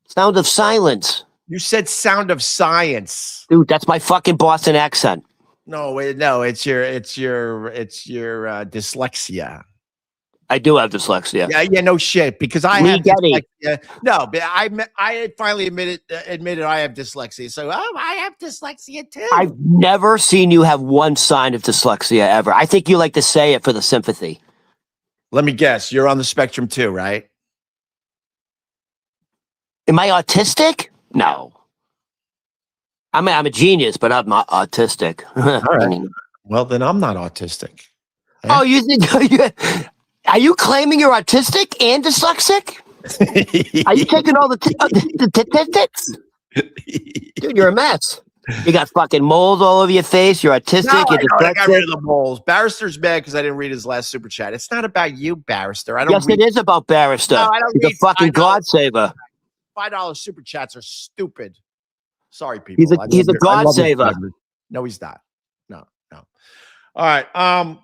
Sound of Silence. You said "Sound of Science," dude. That's my fucking Boston accent. No, it's your dyslexia. I do have dyslexia. Yeah, no shit. Because I have dyslexia. No, but I finally admitted I have dyslexia. So I have dyslexia too. I've never seen you have one sign of dyslexia ever. I think you like to say it for the sympathy. Let me guess. You're on the spectrum too, right? Am I autistic? No. I'm a genius, but I'm not autistic. All right. Well, then I'm not autistic. Oh, you think? Are you claiming you're autistic and dyslexic? Are you taking all the statistics? Dude, you're a mess. You got fucking moles all over your face. You're autistic. No, you're I got rid of the moles. Barrister's mad because I didn't read his last super chat. It's not about you, Barrister. It is about Barrister. No, he's a fucking God saver. $5 super chats are stupid. Sorry, people. He's a God saver. No, he's not. No. All right.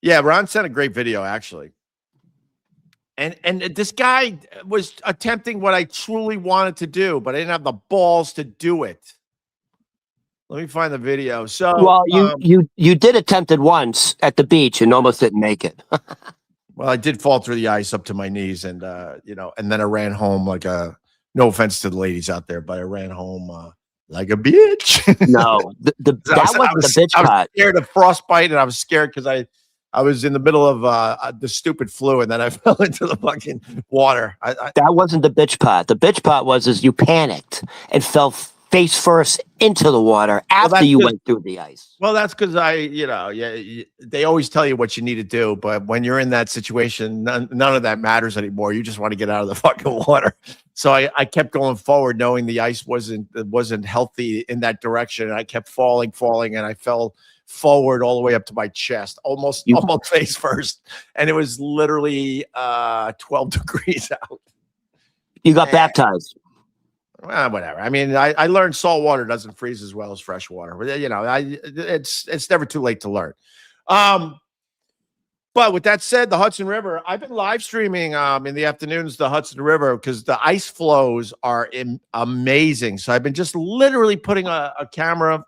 Yeah, Ron sent a great video, actually. And this guy was attempting what I truly wanted to do, but I didn't have the balls to do it. Let me find the video. So, well, you did attempt it once at the beach and almost didn't make it. Well, I did fall through the ice up to my knees, and and then I ran home like a. No offense to the ladies out there, but I ran home like a bitch. No, that wasn't the bitch part. I was scared of frostbite, and I was scared because I was in the middle of the stupid flu, and then I fell into the fucking water. That wasn't the bitch part. The bitch part was you panicked and fell face first into the water after you went through the ice. Well, that's because they always tell you what you need to do, but when you're in that situation, none of that matters anymore. You just want to get out of the fucking water. So I kept going forward, knowing the ice wasn't healthy in that direction, and I kept falling, and I fell forward all the way up to my chest, almost face first, and it was literally 12 degrees out. You got baptized. Well, whatever. I mean, I learned salt water doesn't freeze as well as fresh water. But, it's never too late to learn. But with that said, the Hudson River, I've been live streaming in the afternoons the Hudson River because the ice flows are amazing. So I've been just literally putting a camera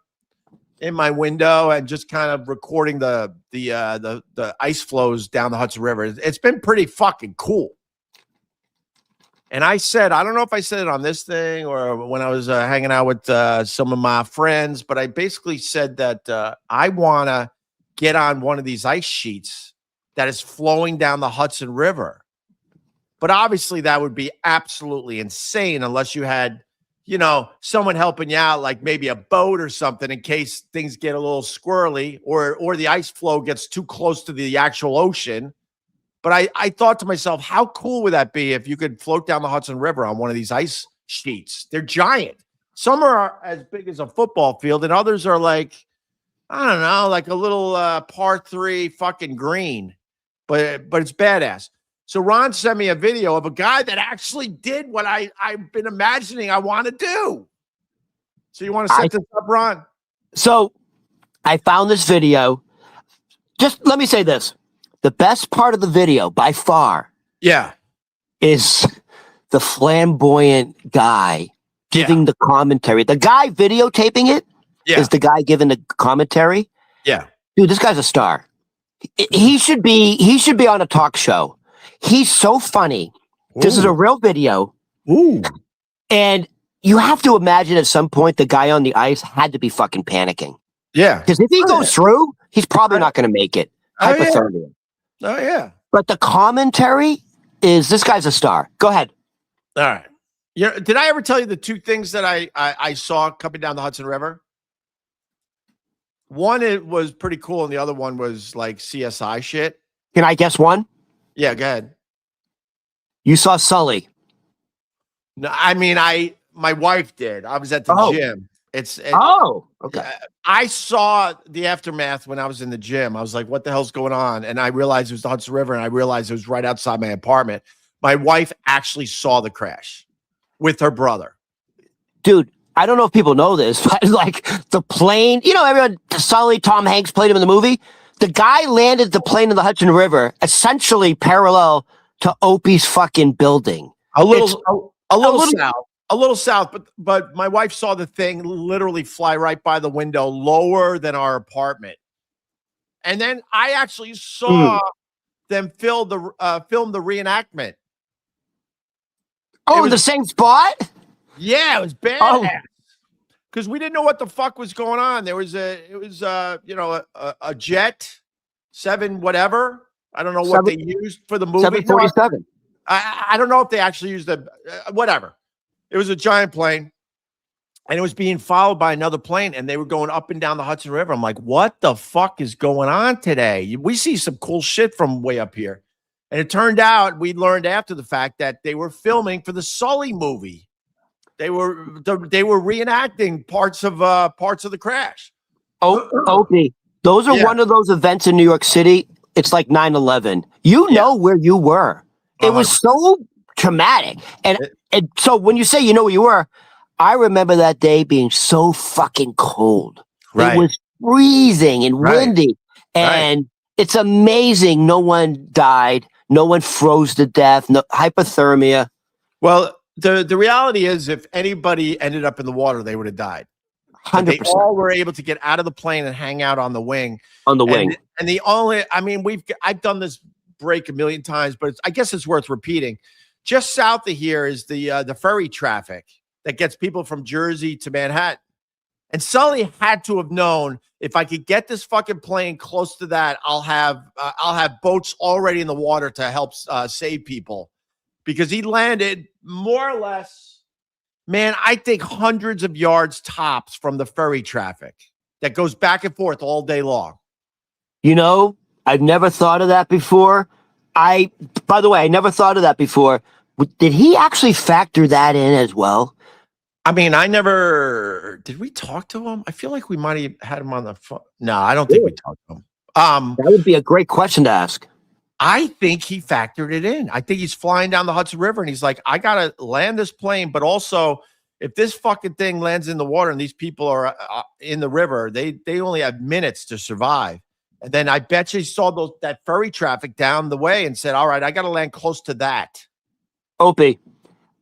in my window and just kind of recording the ice flows down the Hudson River. It's been pretty fucking cool. And I said, I don't know if I said it on this thing or when I was hanging out with some of my friends, but I basically said that I want to get on one of these ice sheets that is flowing down the Hudson River. But obviously that would be absolutely insane unless you had, someone helping you out, like maybe a boat or something in case things get a little squirrely or the ice flow gets too close to the actual ocean. But I thought to myself, how cool would that be if you could float down the Hudson River on one of these ice sheets? They're giant. Some are as big as a football field and others are like, I don't know, like a little par 3 fucking green. But it's badass. So Ron sent me a video of a guy that actually did what I've been imagining I want to do. So you want to set this up, Ron? So I found this video. Just let me say this. The best part of the video by far is the flamboyant guy giving the commentary. The guy videotaping it is the guy giving the commentary. Yeah. Dude, this guy's a star. He should be on a talk show. He's so funny. Ooh. This is a real video. Ooh. And you have to imagine at some point the guy on the ice had to be fucking panicking. Yeah. Because if he goes through, he's probably not going to make it. Hypothermia. Oh, yeah. But the commentary is, this guy's a star. Go ahead. All right. Did I ever tell you the two things that I saw coming down the Hudson River? One, it was pretty cool, and the other one was like CSI shit. Can I guess one? Yeah, go ahead. You saw Sully. No, I mean, my wife did. I was at the gym. Okay. I saw the aftermath when I was in the gym. I was like, what the hell's going on? And I realized it was the Hudson River, and I realized it was right outside my apartment. My wife actually saw the crash with her brother. Dude, I don't know if people know this, but like the plane, everyone, Sully, Tom Hanks played him in the movie. The guy landed the plane in the Hudson River, essentially parallel to Opie's fucking building. A little south, but my wife saw the thing literally fly right by the window, lower than our apartment. And then I actually saw them film the reenactment. Oh, in the same spot? Yeah, it was badass. Because we didn't know what the fuck was going on. There was a jet 7 whatever. I don't know what they used for the movie. 747. I don't know if they actually used whatever. It was a giant plane, and it was being followed by another plane, and they were going up and down the Hudson River. I'm like, what the fuck is going on today? We see some cool shit from way up here. And it turned out, we learned after the fact that they were filming for the Sully movie. They were reenacting parts of the crash. Opie, those are one of those events in New York City. It's like 9/11. You know where you were. It was so traumatic. And so when you say you know where you were, I remember that day being so fucking cold. Right. It was freezing and windy. And it's amazing no one died. No one froze to death. No hypothermia. Well, the reality is if anybody ended up in the water, they would have died. 100%. They all were able to get out of the plane and hang out on the wing. On the wing. And I've done this break a million times, but I guess it's worth repeating. Just south of here is the ferry traffic that gets people from Jersey to Manhattan. And Sully had to have known, if I could get this fucking plane close to that, I'll have boats already in the water to help save people, because he landed more or less, man, I think hundreds of yards tops from the ferry traffic that goes back and forth all day long. I've never thought of that before. By the way, I never thought of that before. Did he actually factor that in as well? I mean, did we talk to him? I feel like we might have had him on the phone. No, I don't think we talked to him. That would be a great question to ask. I think he factored it in. I think he's flying down the Hudson River and he's like, I got to land this plane, but also if this fucking thing lands in the water and these people are in the river, they only have minutes to survive. And then I bet you saw that ferry traffic down the way and said, all right, I got to land close to that. Opie,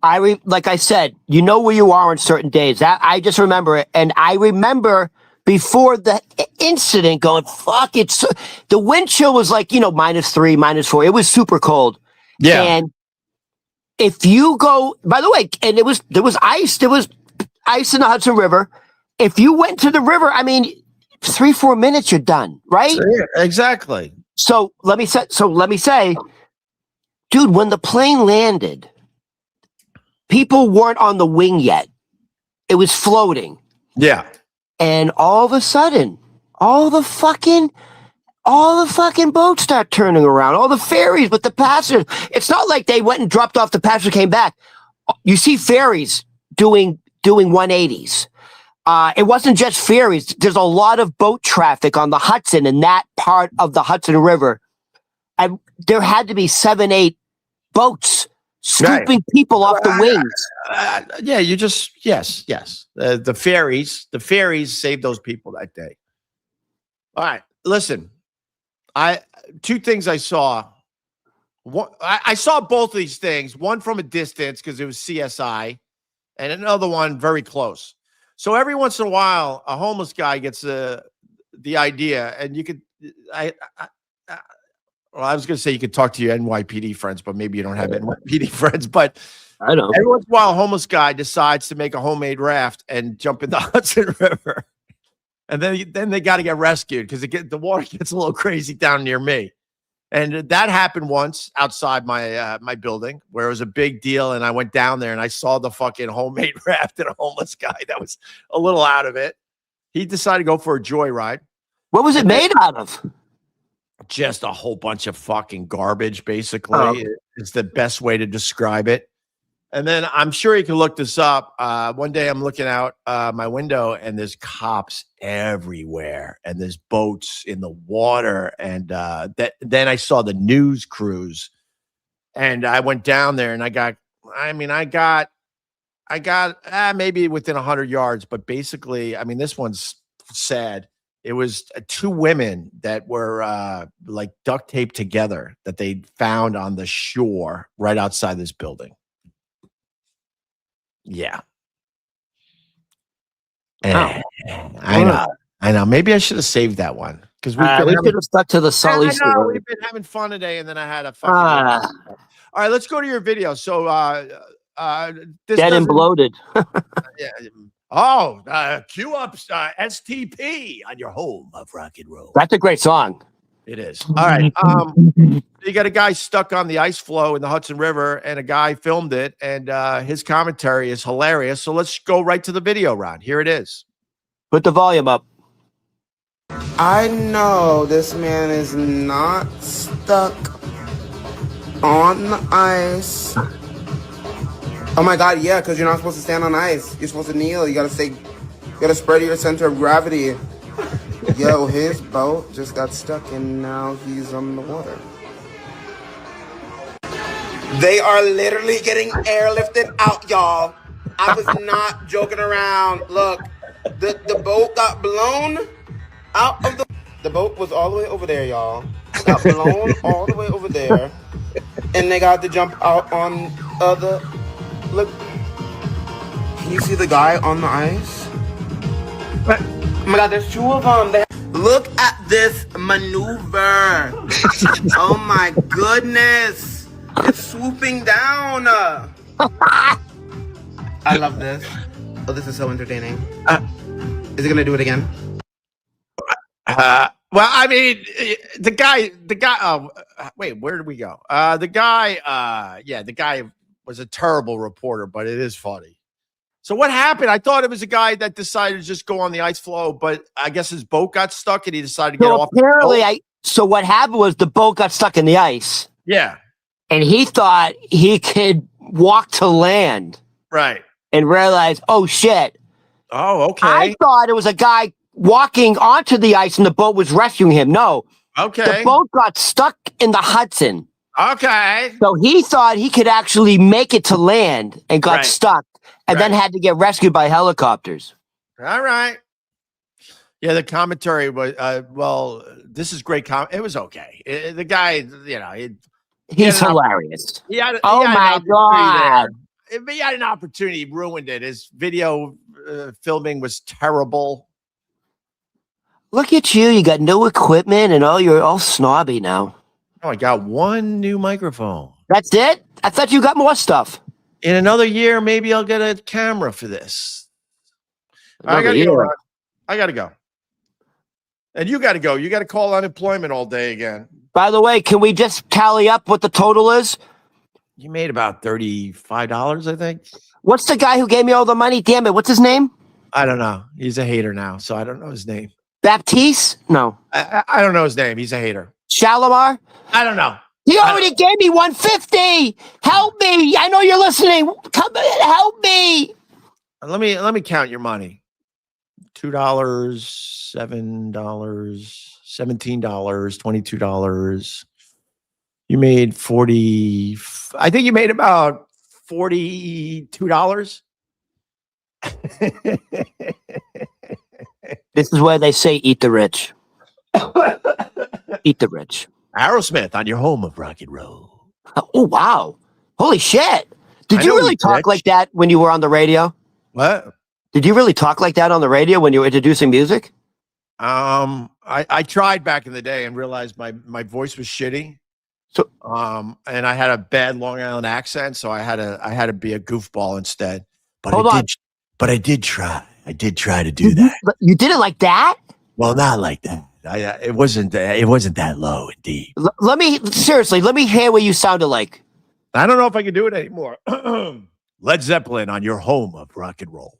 like I said, you know where you are on certain days. That I just remember it. And I remember before the incident going, fuck it. So, the wind chill was like, -3, -4. It was super cold. Yeah. And if you go, by the way, and there was ice in the Hudson River. If you went to the river, I mean, 3-4 minutes, you're done, right? Exactly. So let me say, dude, when the plane landed, people weren't on the wing yet. It was floating. Yeah. And all of a sudden, all the fucking boats start turning around. All the ferries with the passengers. It's not like they went and dropped off the passengers, came back. You see ferries doing 180s. It wasn't just ferries. There's a lot of boat traffic on the Hudson in that part of the Hudson River. There had to be 7-8 boats scooping people off the wings. Yes. The ferries saved those people that day. All right, listen. Two things I saw. One, I saw both of these things. One from a distance because it was CSI, and another one very close. So every once in a while, a homeless guy gets the idea, and you could. I was going to say you could talk to your NYPD friends, but maybe you don't have NYPD friends. But I know. Every once in a while, a homeless guy decides to make a homemade raft and jump in the Hudson River, and then they got to get rescued because the water gets a little crazy down near me. And that happened once outside my building where it was a big deal. And I went down there and I saw the fucking homemade raft and a homeless guy that was a little out of it. He decided to go for a joyride. What was it made out of? Just a whole bunch of fucking garbage, basically. It's the best way to describe it. And then I'm sure you can look this up. One day I'm looking out my window and there's cops everywhere and there's boats in the water. And then I saw the news crews and I went down there and I got maybe within 100 yards, but basically, I mean, this one's sad. It was two women that were like duct taped together that they found on the shore right outside this building. Yeah. Oh. I know. Maybe I should have saved that one because we should have stuck to the Sully story. We've been having fun today, and then I had a fucking. All right, let's go to your video. So, this dead and bloated. Yeah. Cue up STP on your home of rock and roll. That's a great song. It is. All right. You got a guy stuck on the ice floe in the Hudson River, and a guy filmed it, and his commentary is hilarious. So let's go right to the video, Ron. Here it is. Put the volume up. I know this man is not stuck on the ice. Oh my God, yeah, because you're not supposed to stand on ice. You're supposed to kneel. You gotta spread your center of gravity. Yo, his boat just got stuck and now he's on the water. They are literally getting airlifted out, y'all. I was not joking around. Look, the boat got blown out of the boat was all the way over there, y'all. Got blown all the way over there. And they got to jump out on the look. Can you see the guy on the ice? Oh my God, there's two of them. Look at this maneuver. Oh my goodness. It's swooping down. I love this. Oh, this is so entertaining. Is it going to do it again? Well, I mean, the guy, wait, where did we go? The guy was a terrible reporter, but it is funny. So what happened? I thought it was a guy that decided to just go on the ice floe, but I guess his boat got stuck and he decided to get off. Apparently, so what happened was the boat got stuck in the ice. Yeah. And he thought he could walk to land. Right. And realized, oh, shit. Oh, okay. I thought it was a guy walking onto the ice and the boat was rescuing him. No. Okay. The boat got stuck in the Hudson. Okay. So he thought he could actually make it to land and got stuck. and then had to get rescued by helicopters. All right. Yeah, the commentary was, well, this is great. It was okay. The guy, He's hilarious. Oh my God. He had an opportunity, he ruined it. His video filming was terrible. Look at you. You got new equipment and you're all snobby now. Oh, I got one new microphone. That's it? I thought you got more stuff. In another year, maybe I'll get a camera for this. I gotta go. And you got to go. You got to call unemployment all day again. By the way, can we just tally up what the total is? You made about $35, I think. What's the guy who gave me all the money? Damn it. What's his name? I don't know. He's a hater now, so I don't know his name. Baptiste? No. I don't know his name. He's a hater. Shalimar? I don't know. He already gave me $150. Help me. I know you're listening. Come help me. Let me count your money. $2, $7, $17, $22. You made 40. I think you made about $42. This is where they say eat the rich. Eat the rich. Aerosmith on your home of rock and roll. Oh, wow. Holy shit. Did you really talk like that when you were on the radio? What? Did you really talk like that on the radio when you were introducing music? I tried back in the day and realized my voice was shitty. So, and I had a bad Long Island accent, so I had to be a goofball instead. But I did try. I did try to do that. But you did it like that? Well, not like that. It wasn't that low, indeed. Let me hear what you sounded like. I don't know if I can do it anymore. Led Zeppelin on your home of rock and roll.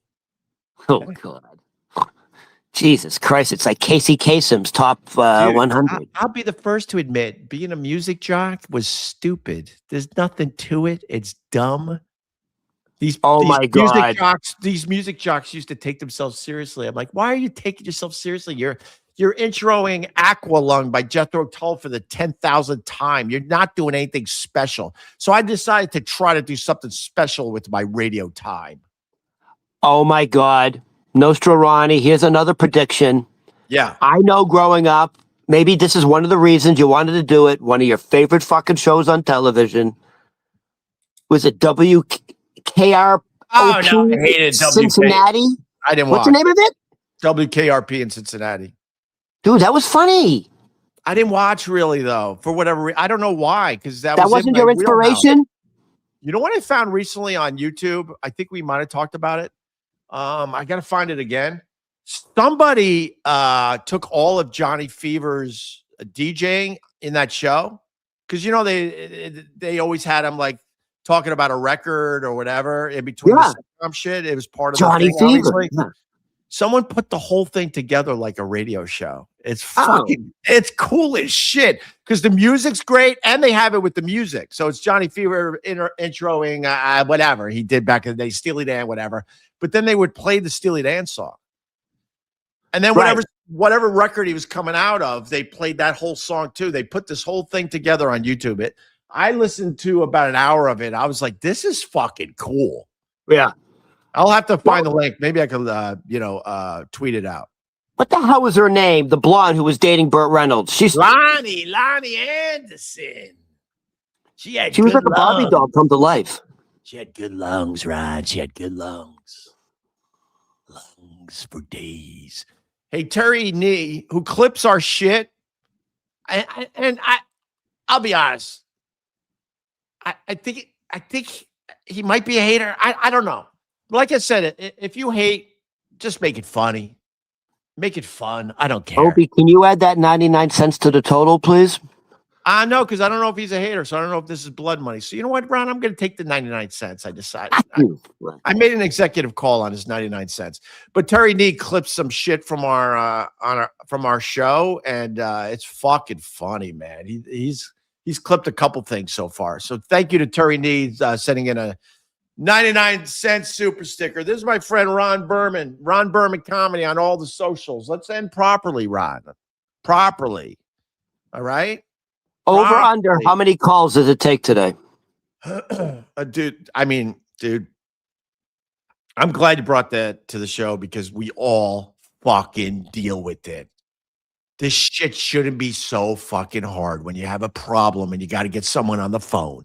Oh, God. Jesus Christ. It's like Casey Kasem's top 100. I'll be the first to admit being a music jock was stupid. There's nothing to it. It's dumb. My God. These music jocks used to take themselves seriously. I'm like, why are you taking yourself seriously? You're introing Aqualung by Jethro Tull for the 10,000th time. You're not doing anything special. So I decided to try to do something special with my radio time. Oh, my God. Nostrorani, here's another prediction. Yeah. I know growing up, maybe this is one of the reasons you wanted to do it. One of your favorite fucking shows on television. Was it WKRP? Oh, no, I hated Cincinnati? I didn't watch. What's the name of it? WKRP in Cincinnati. Dude, that was funny. I didn't watch really, though, for whatever reason. I don't know why, because that wasn't your inspiration? You know what I found recently on YouTube? I think we might have talked about it. I got to find it again. Somebody took all of Johnny Fever's DJing in that show, because they always had him like talking about a record or whatever in between the sitcom shit. It was part of Johnny Fever. Yeah. Someone put the whole thing together like a radio show. It's it's cool as shit because the music's great and they have it with the music. So it's Johnny Fever introing whatever he did back in the day, Steely Dan, whatever. But then they would play the Steely Dan song. And then whatever record he was coming out of, they played that whole song too. They put this whole thing together on YouTube. I listened to about an hour of it. I was like, this is fucking cool. Yeah. I'll have to find the link. Maybe I can, tweet it out. What the hell was her name? The blonde who was dating Burt Reynolds. She's Lonnie Anderson. She was like a Barbie doll come to life. She had good lungs, Ron. She had good lungs. Lungs for days. Hey, Terry Nee, who clips our shit, I'll be honest. I think he might be a hater. I don't know. Like I said, if you hate, just make it funny. Make it fun. I don't care. Opie, can you add that 99 cents to the total, please? No, because I don't know if he's a hater, so I don't know if this is blood money. So you know what, Ron? I'm going to take the 99 cents. I decided. I made an executive call on his 99 cents. But Terry Nee clipped some shit from our show, and it's fucking funny, man. He's clipped a couple things so far. So thank you to Terry Nee sending in a 99-cent super sticker. This is my friend Ron Berman. Ron Berman Comedy on all the socials. Let's end properly, Ron. Properly. All right? Over under, how many calls does it take today? Dude, I'm glad you brought that to the show because we all fucking deal with it. This shit shouldn't be so fucking hard when you have a problem and you got to get someone on the phone.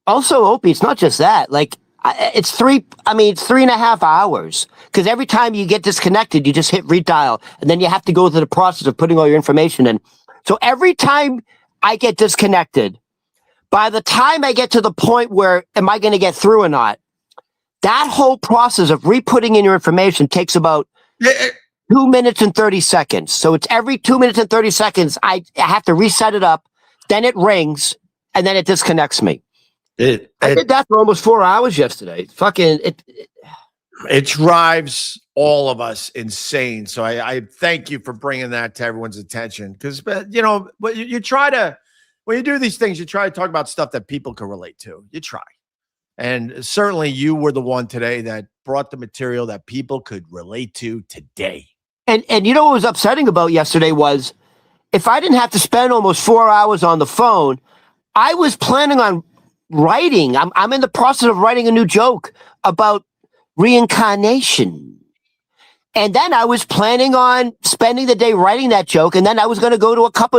Also, Opie, it's not just that. Like, it's 3.5 hours. Because every time you get disconnected, you just hit redial. And then you have to go through the process of putting all your information in. So every time I get disconnected, by the time I get to the point where am I going to get through or not, that whole process of re-putting in your information takes about 2 minutes and 30 seconds. So it's every 2 minutes and 30 seconds, I have to reset it up. Then it rings, and then it disconnects me. I did that for almost 4 hours yesterday. It drives all of us insane. So I thank you for bringing that to everyone's attention. Because, you know, when you do these things, you try to talk about stuff that people can relate to. You try. And certainly you were the one today that brought the material that people could relate to today. And you know what was upsetting about yesterday was if I didn't have to spend almost 4 hours on the phone, I was planning on writing. I'm in the process of writing a new joke about reincarnation. And then I was planning on spending the day writing that joke. And then I was going to go to a couple